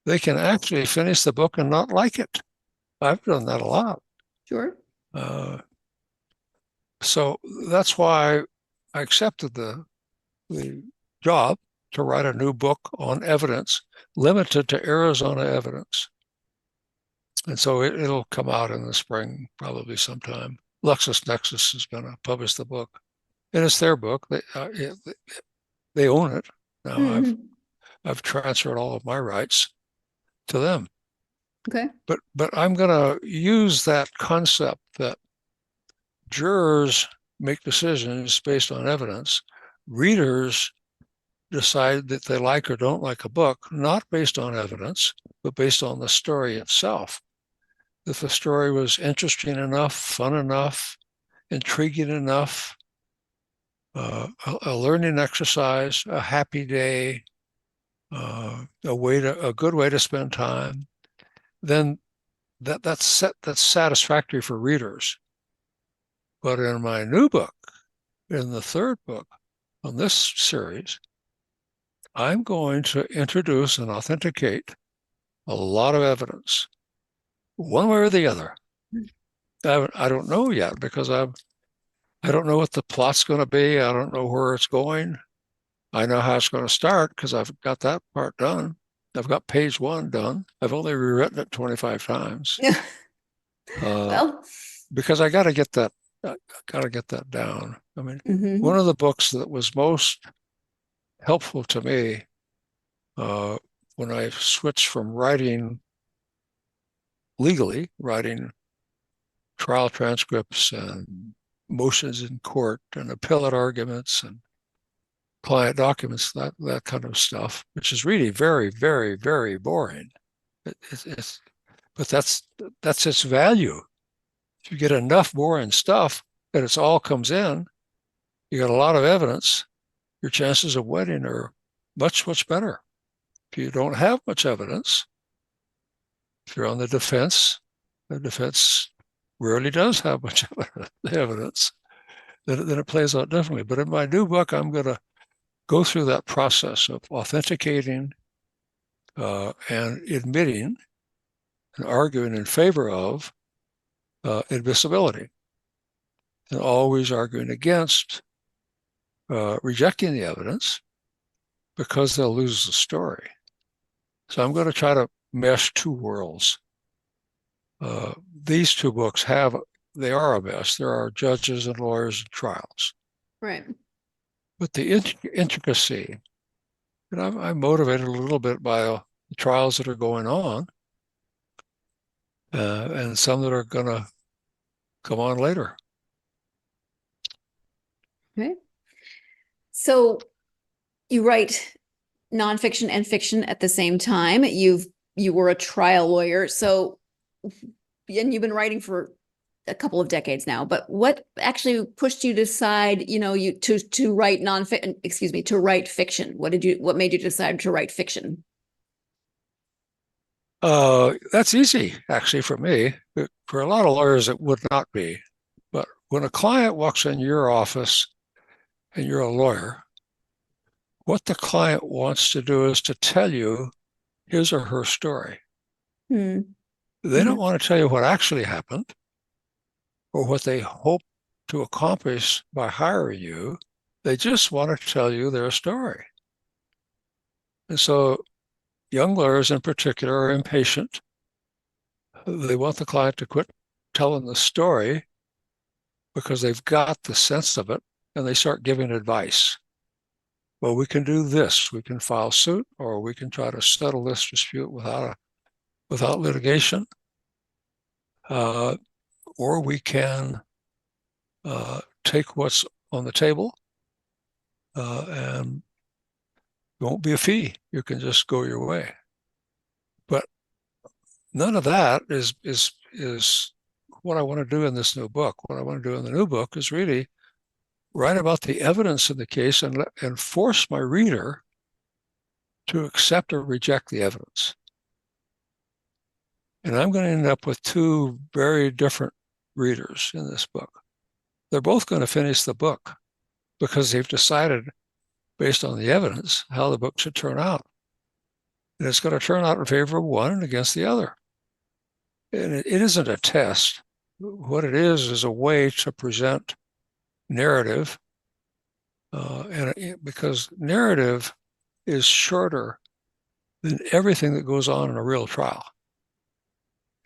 They can actually finish the book and not like it. I've done that a lot. Sure. So that's why I accepted the job to write a new book on evidence, limited to Arizona evidence. And so it'll come out in the spring, probably sometime. LexisNexis is going to publish the book, and it's their book. They own it now. Mm-hmm. I've transferred all of my rights to them. Okay. But I'm going to use that concept that jurors make decisions based on evidence. Readers decide that they like or don't like a book, not based on evidence, but based on the story itself. If the story was interesting enough, fun enough, intriguing enough, a learning exercise, a happy day, a good way to spend time, then that's satisfactory for readers. But in my new book, in the third book on this series, I'm going to introduce and authenticate a lot of evidence, one way or the other. I don't know yet, because I don't know what the plot's going to be. I don't know where it's going. I know how it's going to start because I've got that part done. I've got page 1 done. I've only rewritten it 25 times. Well, because I got to get that. Got to get that down. I mean, mm-hmm. One of the books that was most helpful to me when I switched from writing legally, writing trial transcripts and motions in court and appellate arguments and client documents, that kind of stuff, which is really very, very, very boring. But that's its value. If you get enough boring stuff that it all comes in, you got a lot of evidence, your chances of winning are much, much better. If you don't have much evidence, if you're on the defense rarely does have much evidence, then it plays out differently. But in my new book, I'm going to go through that process of authenticating and admitting and arguing in favor of admissibility, and always arguing against rejecting the evidence, because they'll lose the story. So I'm going to try to mesh two worlds. These two books they are a mess. There are judges and lawyers and trials. Right. But the intricacy, and I'm motivated a little bit by the trials that are going on, and some that are going to come on later. Okay. So you write nonfiction and fiction at the same time. You were a trial lawyer, and you've been writing for a couple of decades now. But what actually pushed you to decide, to write to write fiction? What made you decide to write fiction? That's easy, actually, for me. For a lot of lawyers, it would not be. But when a client walks in your office and you're a lawyer, what the client wants to do is to tell you his or her story. Hmm. They don't want to tell you what actually happened or what they hope to accomplish by hiring you. They just want to tell you their story. And so young lawyers in particular are impatient. They want the client to quit telling the story because they've got the sense of it, and they start giving advice. well, we can do this. We can file suit, or we can try to settle this dispute without litigation, or we can take what's on the table, and it won't be a fee. You can just go your way. But none of that is what I want to do in this new book. What I want to do in the new book is really write about the evidence in the case and force my reader to accept or reject the evidence. And I'm going to end up with two very different readers in this book. They're both going to finish the book because they've decided, based on the evidence, how the book should turn out. And it's going to turn out in favor of one and against the other. And it isn't a test. What it is a way to present narrative, because narrative is shorter than everything that goes on in a real trial.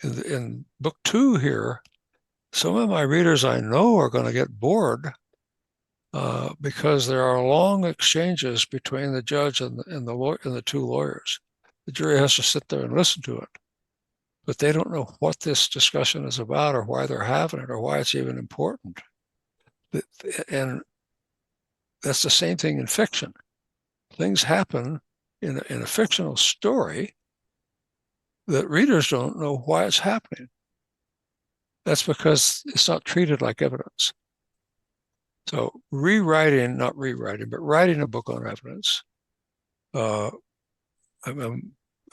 In book 2 here, some of my readers I know are going to get bored because there are long exchanges between the judge and the two lawyers. The jury has to sit there and listen to it, but they don't know what this discussion is about, or why they're having it, or why it's even important. And that's the same thing in fiction. Things happen in a fictional story that readers don't know why it's happening. That's because it's not treated like evidence. So not rewriting, but writing a book on evidence. I'm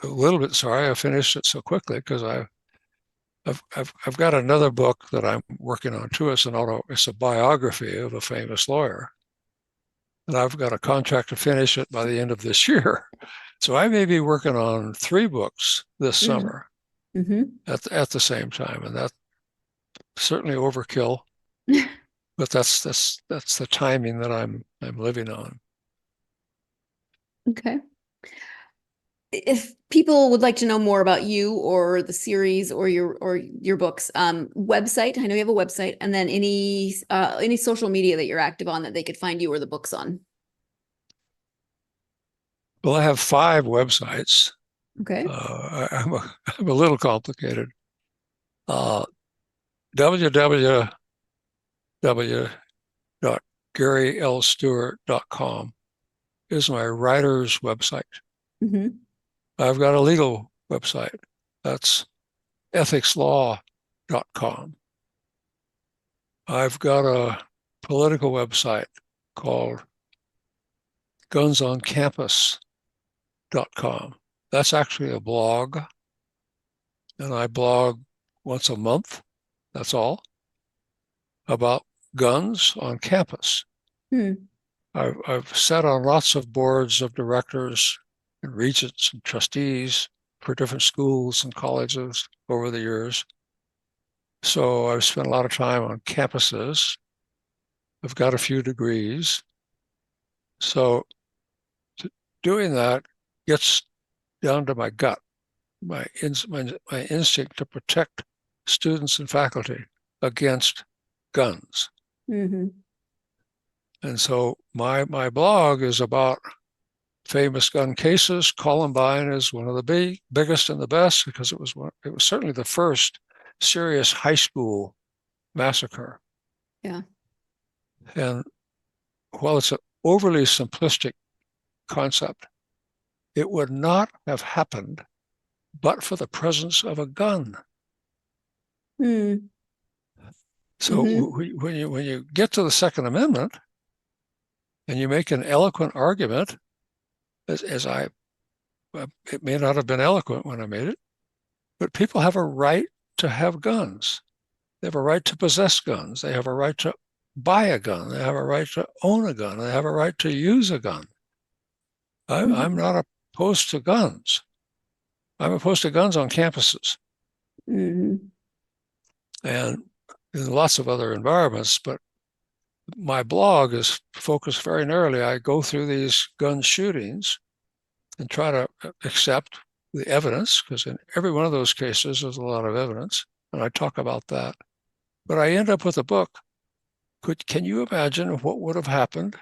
a little bit sorry I finished it so quickly, because I've got another book that I'm working on too. It's a biography of a famous lawyer, and I've got a contract to finish it by the end of this year. So I may be working on 3 books this summer at the same time, and that's certainly overkill. But that's the timing that I'm living on. Okay. If people would like to know more about you or the series or your books, website, I know you have a website, and then any social media that you're active on that they could find you or the books on. Well, I have 5 websites. Okay. I'm a little complicated. www.garylstewart.com is my writer's website. I've got a legal website. That's ethicslaw.com. I've got a political website called gunsoncampus.com. That's actually a blog, and I blog once a month, that's all, about guns on campus. I've sat on lots of boards of directors and regents and trustees for different schools and colleges over the years. So I've spent a lot of time on campuses. I've got a few degrees. So doing that gets down to my gut, my instinct to protect students and faculty against guns. And so my blog is about famous gun cases. Columbine is one of the biggest and the best, because it was certainly the first serious high school massacre. Yeah. And while it's an overly simplistic concept, it would not have happened but for the presence of a gun. So when you get to the Second Amendment and you make an eloquent argument, it may not have been eloquent when I made it, but people have a right to have guns. They have a right to possess guns. They have a right to buy a gun. They have a right to own a gun. They have a right to use a gun. I'm not opposed to guns. I'm opposed to guns on campuses. And in lots of other environments, but my blog is focused very narrowly. I go through these gun shootings and try to accept the evidence, because in every one of those cases, there's a lot of evidence, and I talk about that. But I end up with a book. Can you imagine what would have happened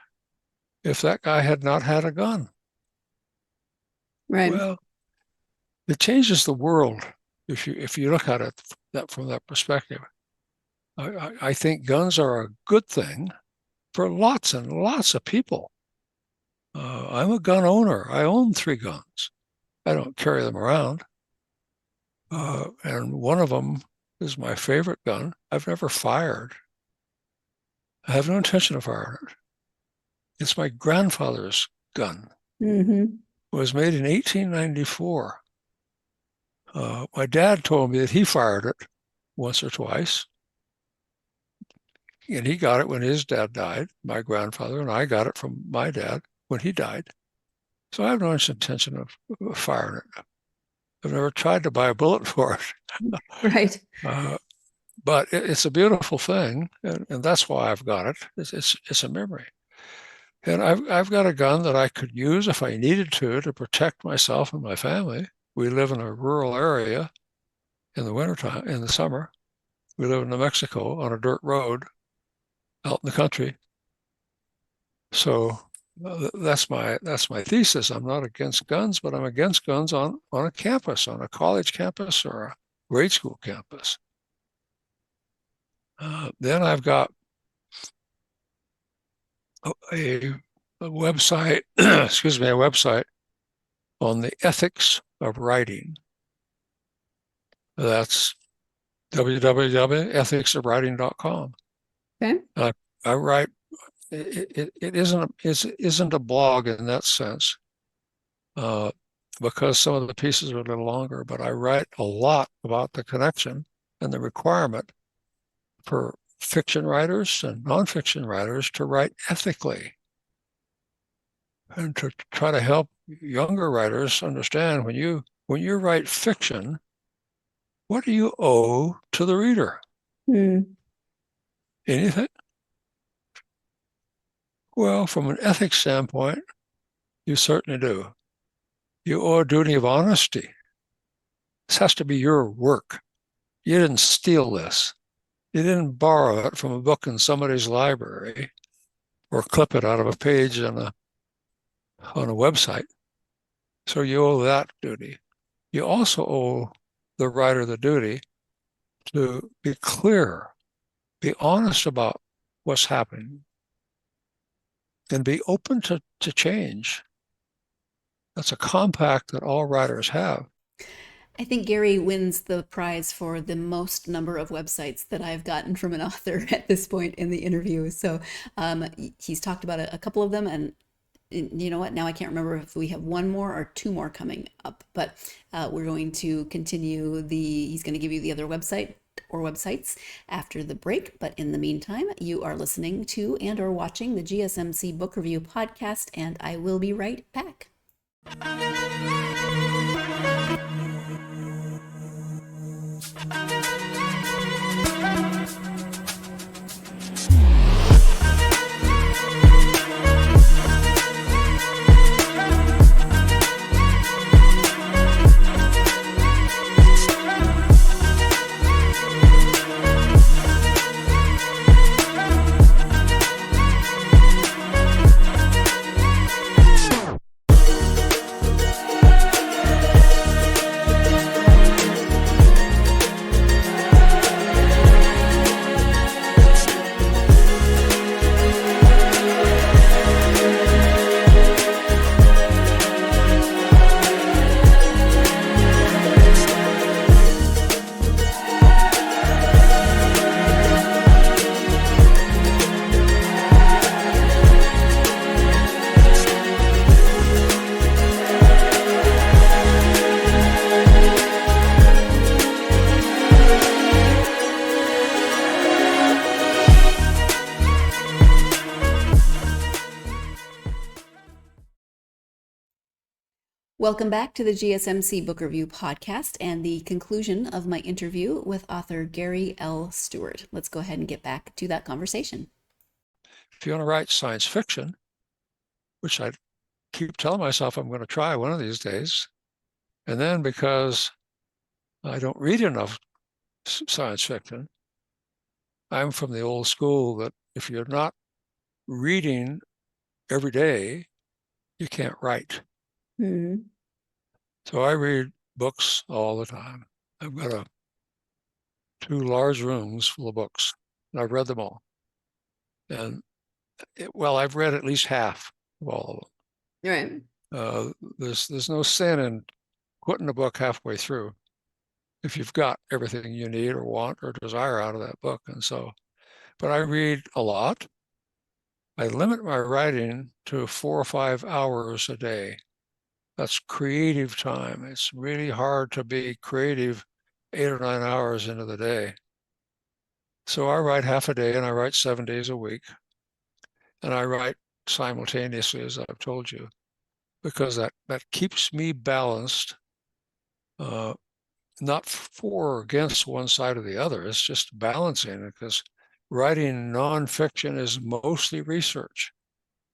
if that guy had not had a gun. Right. Well, it changes the world if you look at it from that perspective. I think guns are a good thing for lots and lots of people. I'm a gun owner. I own 3 guns. I don't carry them around. And one of them is my favorite gun. I've never fired. I have no intention of firing it. It's my grandfather's gun. Mm-hmm. It was made in 1894. My dad told me that he fired it once or twice. And he got it when his dad died, my grandfather, and I got it from my dad when he died. So I have no intention of firing it. I've never tried to buy a bullet for it. Right. But it's a beautiful thing, and that's why I've got it. It's a memory. And I've got a gun that I could use if I needed to protect myself and my family. We live in a rural area in the wintertime, in the summer. We live in New Mexico on a dirt road out in the country. So that's my thesis. I'm not against guns, but I'm against guns on a campus, on a college campus or a grade school campus. Then I've got a website, excuse me, a website on the ethics of writing. That's www.ethicsofwriting.com. Okay. I write. It isn't a blog in that sense, because some of the pieces are a little longer. But I write a lot about the connection and the requirement for fiction writers and nonfiction writers to write ethically, and to try to help younger writers understand when you write fiction, what do you owe to the reader? Anything? Well, from an ethics standpoint, you certainly do. You owe a duty of honesty. This has to be your work. You didn't steal this. You didn't borrow it from a book in somebody's library or clip it out of a page on a website. So you owe that duty. You also owe the writer the duty to be clear, be honest about what's happening, and be open to change. That's a compact that all writers have. I think Gary wins the prize for the most number of websites that I've gotten from an author at this point in the interview. So he's talked about a couple of them, and you know what? Now I can't remember if we have 1 more or 2 more coming up, but we're going to continue he's going to give you the other website or websites after the break. But in the meantime, you are listening to and or watching the GSMC Book Review Podcast, and I will be right back. Welcome back to the GSMC Book Review Podcast and the conclusion of my interview with author Gary L. Stuart. Let's go ahead and get back to that conversation. If you want to write science fiction, which I keep telling myself I'm going to try one of these days, and then because I don't read enough science fiction, I'm from the old school that if you're not reading every day, you can't write. Mm-hmm. So I read books all the time. I've got 2 large rooms full of books, and I've read them all. And I've read at least half of all of Right. them. There's no sin in quitting a book halfway through if you've got everything you need or want or desire out of that book. And so, but I read a lot. I limit my writing to 4 or 5 hours a day. That's creative time. It's really hard to be creative 8 or 9 hours into the day. So I write half a day, and I write 7 days a week. And I write simultaneously, as I've told you, because that keeps me balanced, not for or against one side or the other. It's just balancing, because writing nonfiction is mostly research.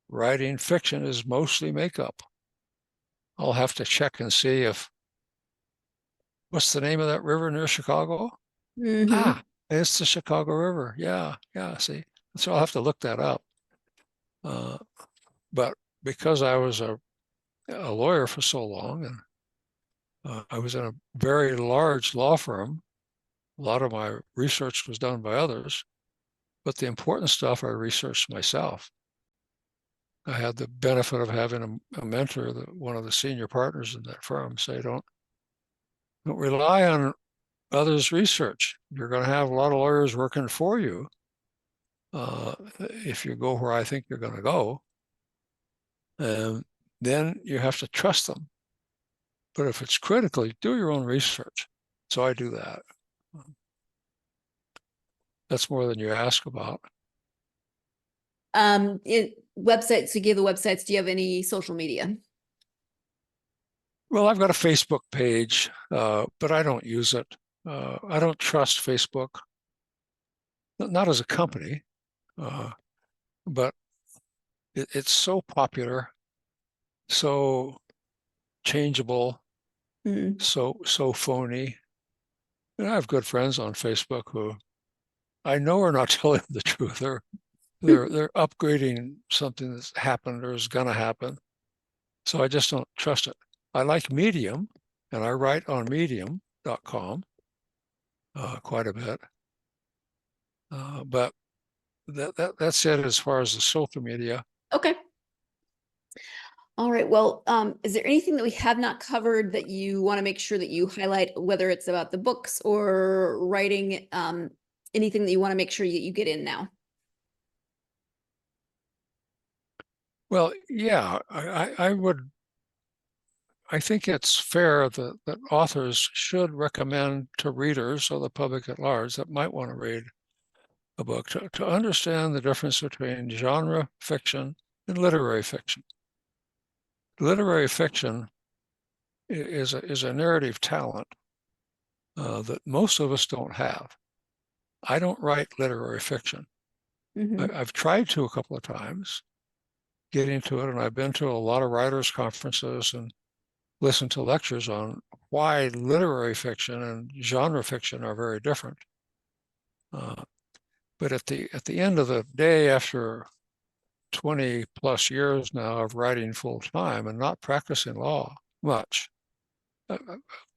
Writing fiction is mostly makeup. I'll have to check and see what's the name of that river near Chicago? Mm-hmm. It's the Chicago River. Yeah, see. So I'll have to look that up. But because I was a lawyer for so long, and I was in a very large law firm, a lot of my research was done by others, but the important stuff I researched myself. I had the benefit of having a mentor, one of the senior partners in that firm, say, don't rely on others' research. You're going to have a lot of lawyers working for you if you go where I think you're going to go. And then you have to trust them. But if it's critical, do your own research. So I do that. That's more than you ask about. Websites, to give the websites, do you have any social media? Well, I've got a Facebook page, but I don't use it. I don't trust Facebook, not as a company, but it's so popular, so changeable, so phony. And I have good friends on Facebook who I know are not telling the truth. They're upgrading something that's happened or is going to happen. So I just don't trust it. I like Medium, and I write on medium.com quite a bit. But that's it as far as the social media. Okay. All right. Well, is there anything that we have not covered that you want to make sure that you highlight, whether it's about the books or writing, anything that you want to make sure that you get in now? Well, yeah, I think it's fair that authors should recommend to readers or the public at large that might want to read a book to understand the difference between genre fiction and literary fiction. Literary fiction is a narrative talent that most of us don't have. I don't write literary fiction. I've tried to a couple of times get into it, and I've been to a lot of writers' conferences and listened to lectures on why literary fiction and genre fiction are very different. But at the end of the day, after 20 plus years now of writing full time and not practicing law much,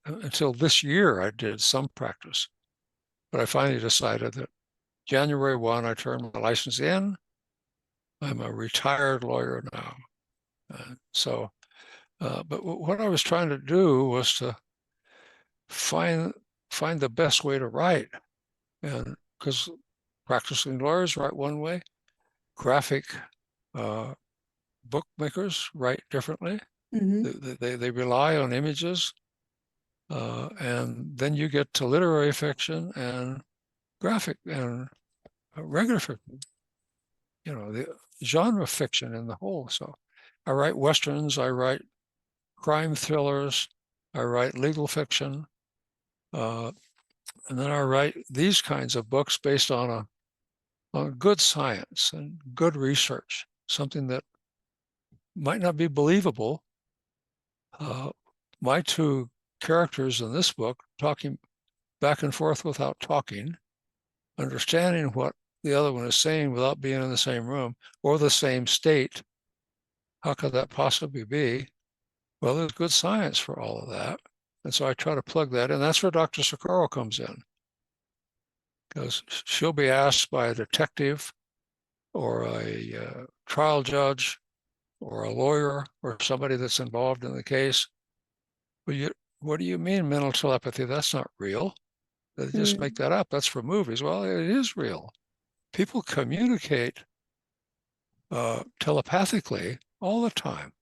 until this year I did some practice, but I finally decided that January 1, I turned my license in. I'm a retired lawyer now. But what I was trying to do was to find the best way to write. And because practicing lawyers write one way, graphic bookmakers write differently. They rely on images. And then you get to literary fiction and graphic and regular fiction, the genre fiction in the whole. So I write Westerns, I write crime thrillers, I write legal fiction, and then I write these kinds of books based on good science and good research, something that might not be believable. My 2 characters in this book talking back and forth without talking, understanding what the other one is saying without being in the same room or the same state, how could that possibly be? Well, there's good science for all of that. And so I try to plug that in. That's where Dr. Socorro comes in, because she'll be asked by a detective or a trial judge or a lawyer or somebody that's involved in the case. Well, what do you mean mental telepathy? That's not real. They just make that up. That's for movies. Well, it is real. People communicate telepathically all the time.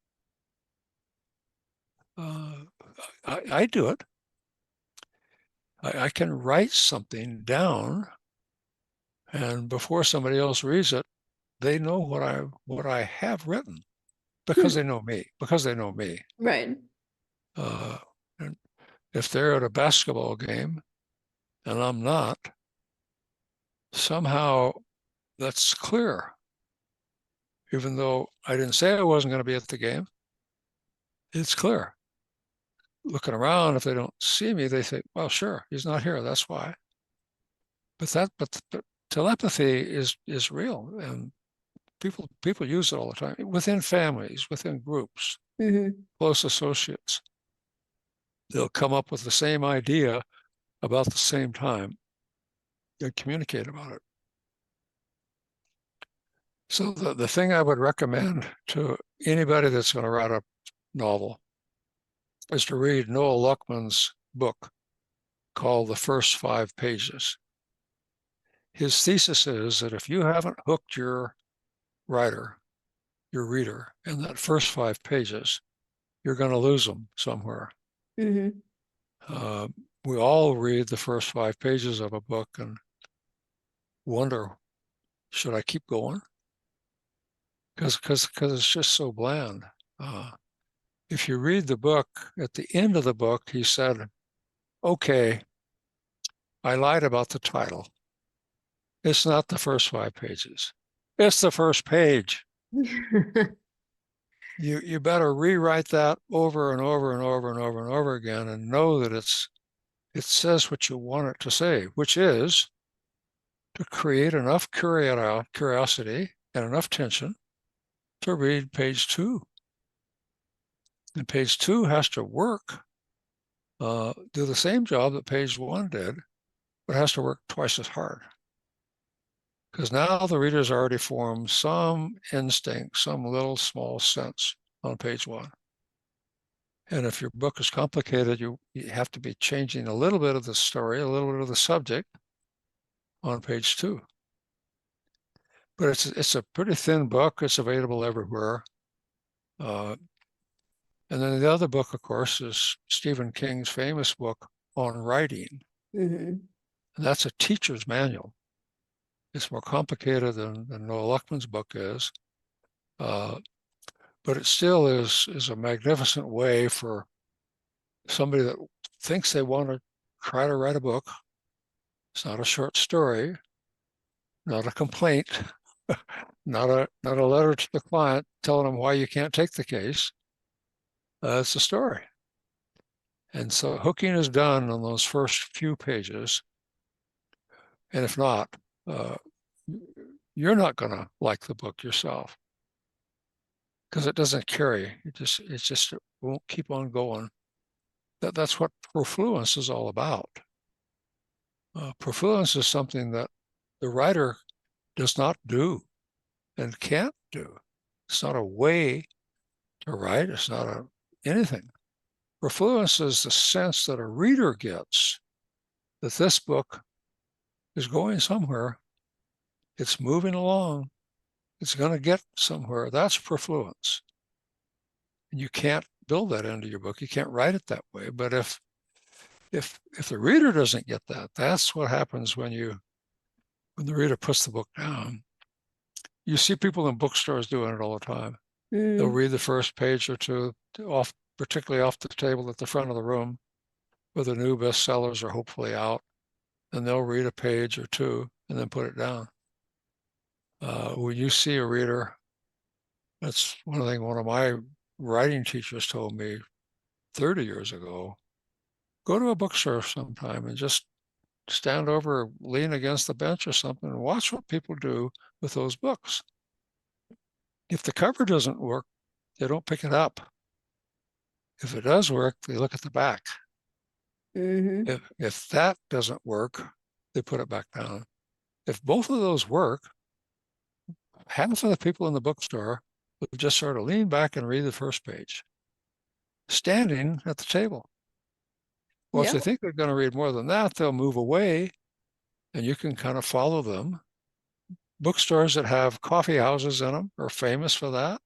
I do it. I can write something down, and before somebody else reads it, they know what I have written because they know me. Because they know me. Right. And if they're at a basketball game and I'm not, somehow that's clear. Even though I didn't say I wasn't going to be at the game, it's clear. Looking around, if they don't see me, they think, well, sure, he's not here. That's why. But telepathy is real, and people use it all the time within families, within groups, close associates. They'll come up with the same idea about the same time and communicate about it. So the thing I would recommend to anybody that's going to write a novel is to read Noah Luckman's book called The First 5 Pages. His thesis is that if you haven't hooked your reader, in that first 5 pages, you're going to lose them somewhere. We all read the first 5 pages of a book and wonder, should I keep going? Because it's just so bland. If you read the book, at the end of the book, he said, okay, I lied about the title. It's not the first 5 pages. It's the first page. You better rewrite that over and over and over and over and over again and know that it says what you want it to say, which is to create enough curiosity and enough tension to read page 2. And page 2 has to work, do the same job that page 1 did, but has to work twice as hard. Because now the reader's already formed some instinct, some little small sense on page 1. And if your book is complicated, you have to be changing a little bit of the story, a little bit of the subject on page 2. But it's a pretty thin book. It's available everywhere. And then the other book, of course, is Stephen King's famous book on writing. And that's a teacher's manual. It's more complicated than Noah Luckman's book is. But it still is a magnificent way for somebody that thinks they want to try to write a book. It's not a short story, not a complaint, not a letter to the client telling them why you can't take the case. It's a story. And so hooking is done on those first few pages. And if not, you're not going to like the book yourself because it doesn't carry. It won't keep on going. That's what profluence is all about. Profluence is something that the writer does not do and can't do. It's not a way to write. It's not anything. Profluence is the sense that a reader gets that this book is going somewhere. It's moving along. It's going to get somewhere. That's profluence. And you can't build that into your book. You can't write it that way. But if the reader doesn't get that, that's what happens when the reader puts the book down. You see people in bookstores doing it all the time. They'll read the first page or two, particularly off the table at the front of the room, where the new bestsellers are hopefully out, and they'll read a page or two and then put it down. When you see a reader, that's one of my writing teachers told me 30 years ago, go to a bookstore sometime and just stand over, lean against the bench or something, and watch what people do with those books. If the cover doesn't work, they don't pick it up. If it does work, they look at the back. Mm-hmm. If that doesn't work, they put it back down. If both of those work, half of the people in the bookstore will just sort of lean back and read the first page, standing at the table. Well, if Yeah. they think they're going to read more than that, they'll move away and you can kind of follow them. Bookstores that have coffee houses in them are famous for that.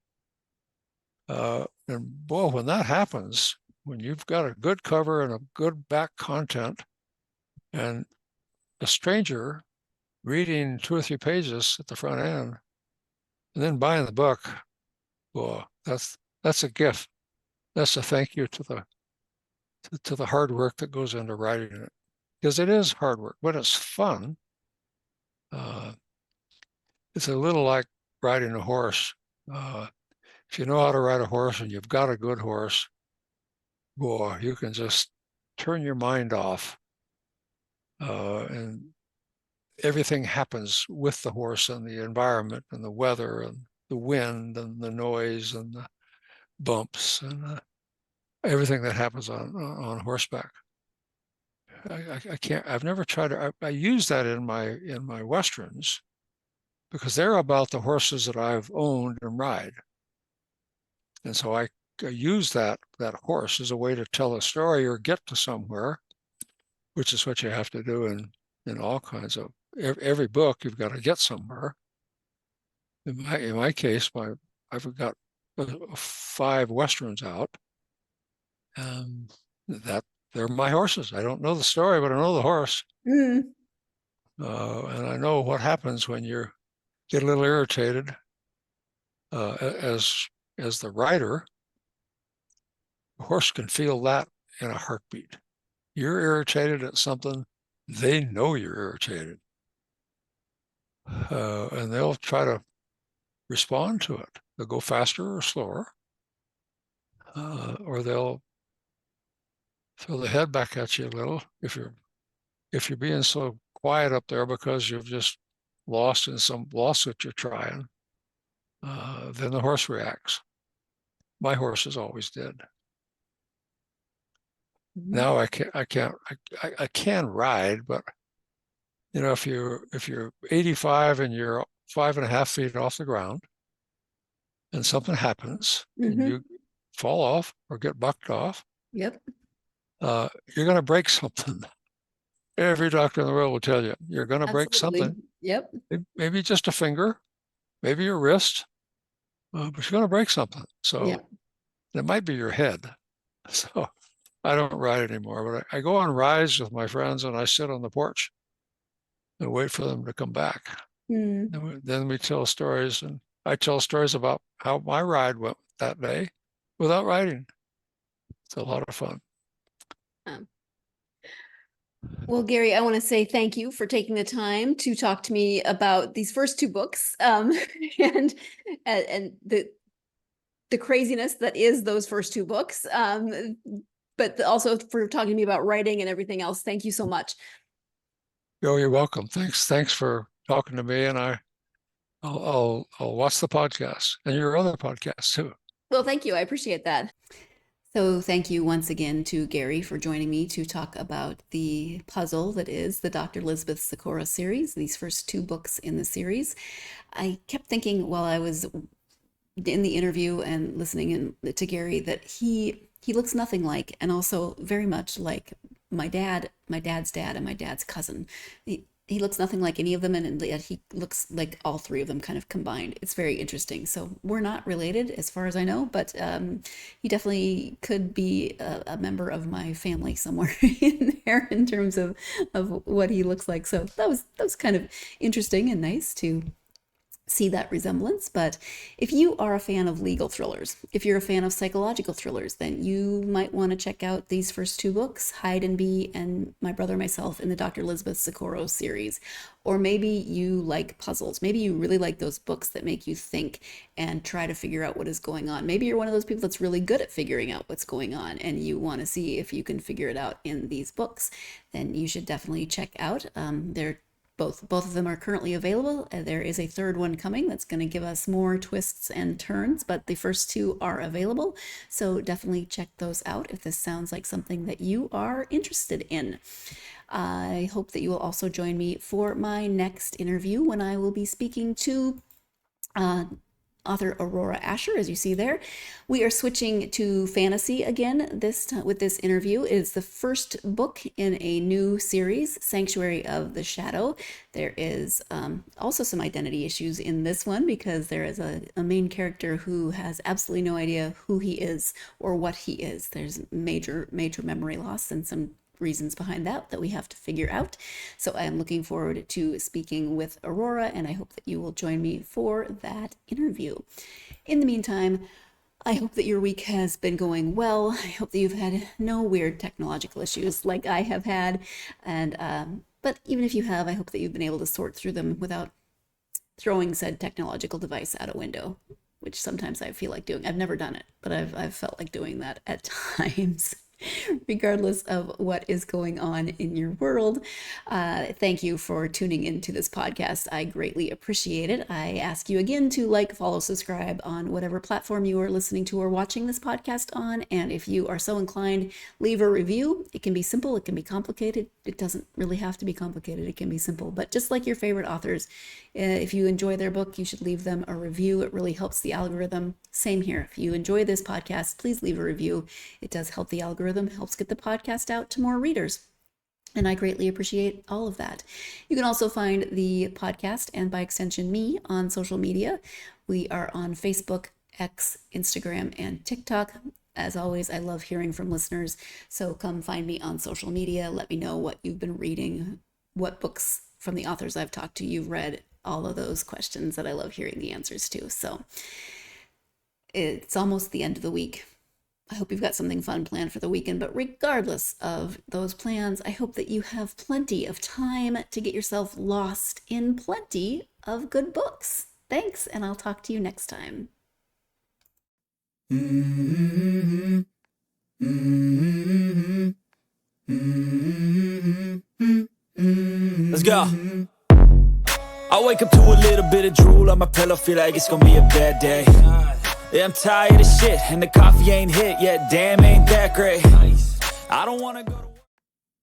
And boy, when that happens, when you've got a good cover and a good back content, and a stranger reading 2 or 3 pages at the front end, and then buying the book, boy, that's a gift. That's a thank you to the hard work that goes into writing it, because it is hard work, but it's fun. It's a little like riding a horse. If you know how to ride a horse and you've got a good horse, boy, you can just turn your mind off, and everything happens with the horse and the environment and the weather and the wind and the noise and the bumps and everything that happens on horseback. I can't. I've never tried to. I use that in my westerns because they're about the horses that I've owned and ride, and so I use that horse as a way to tell a story or get to somewhere, which is what you have to do in all kinds of every book. You've got to get somewhere. In my case, I've got 5 westerns out, and that they're my horses. I don't know the story, but I know the horse, and I know what happens when you get a little irritated as the rider. The horse can feel that in a heartbeat. You're irritated at something, they know you're irritated, and they'll try to respond to it. They'll go faster or slower, or they'll throw the head back at you a little if you're being so quiet up there because you've just lost in some lawsuit you're trying. Then the horse reacts. My horses always did. Now I can ride, but if you're 85 and you're 5.5 feet off the ground, and something happens and you fall off or get bucked off, Yep. You're going to break something. Every doctor in the world will tell you you're going to break something. Yep. Maybe just a finger, maybe your wrist, but you're going to break something. So it might be your head. So I don't ride anymore, but I go on rides with my friends and I sit on the porch and wait for them to come back. Then we tell stories, and I tell stories about how my ride went that day without riding. It's a lot of fun. Well, Gary, I want to say thank you for taking the time to talk to me about these first 2 books, and the craziness that is those first 2 books, but also for talking to me about writing and everything else. Thank you so much. Oh, you're welcome. Thanks for talking to me, and I'll watch the podcast and your other podcasts too. Well, thank you. I appreciate that. So thank you once again to Gary for joining me to talk about the puzzle that is the Dr. Lisbeth Socorro series, these first 2 books in the series. I kept thinking while I was in the interview and listening to Gary that he looks nothing like, and also very much like my dad's dad, and my dad's cousin. He looks nothing like any of them, and yet he looks like all 3 of them kind of combined. It's very interesting. So we're not related as far as I know, but he definitely could be a member of my family somewhere in there in terms of what he looks like. So that was kind of interesting and nice to see that resemblance. But if you are a fan of legal thrillers, if you're a fan of psychological thrillers, then you might want to check out these first 2 books, Hide and Be and My Brother and Myself in the Dr. Lisbeth Socorro series. Or maybe you like puzzles. Maybe you really like those books that make you think and try to figure out what is going on. Maybe you're one of those people that's really good at figuring out what's going on and you want to see if you can figure it out in these books. Then you should definitely check out. They're both of them are currently available. There is a third one coming that's going to give us more twists and turns, but the first two are available. So definitely check those out if this sounds like something that you are interested in. I hope that you will also join me for my next interview when I will be speaking to author Aurora Asher, as you see there. We are switching to fantasy again this time with this interview. It is the first book in a new series, Sanctuary of the Shadow. There is also some identity issues in this one because there is a main character who has absolutely no idea who he is or what he is. There's major memory loss and some reasons behind that we have to figure out. So I am looking forward to speaking with Aurora, and I hope that you will join me for that interview. In the meantime, I hope that your week has been going well. I hope that you've had no weird technological issues like I have had. And but even if you have, I hope that you've been able to sort through them without throwing said technological device out a window, which sometimes I feel like doing. I've never done it, but I've felt like doing that at times. Regardless of what is going on in your world. Thank you for tuning into this podcast. I greatly appreciate it. I ask you again to like, follow, subscribe on whatever platform you are listening to or watching this podcast on. And if you are so inclined, leave a review. It can be simple. It can be complicated. It doesn't really have to be complicated. It can be simple. But just like your favorite authors, if you enjoy their book, you should leave them a review. It really helps the algorithm. Same here. If you enjoy this podcast, please leave a review. It does help the algorithm, helps get the podcast out to more readers. And I greatly appreciate all of that. You can also find the podcast and by extension me on social media. We are on Facebook, X, Instagram, and TikTok. As always, I love hearing from listeners. So come find me on social media. Let me know what you've been reading, what books from the authors I've talked to you've read, all of those questions that I love hearing the answers to. So it's almost the end of the week. I hope you've got something fun planned for the weekend, but regardless of those plans, I hope that you have plenty of time to get yourself lost in plenty of good books. Thanks, and I'll talk to you next time. Let's go. I wake up to a little bit of drool on my pillow, feel like it's gonna be a bad day. Yeah, I'm tired of shit, and the coffee ain't hit yet, damn ain't that great. I don't wanna go to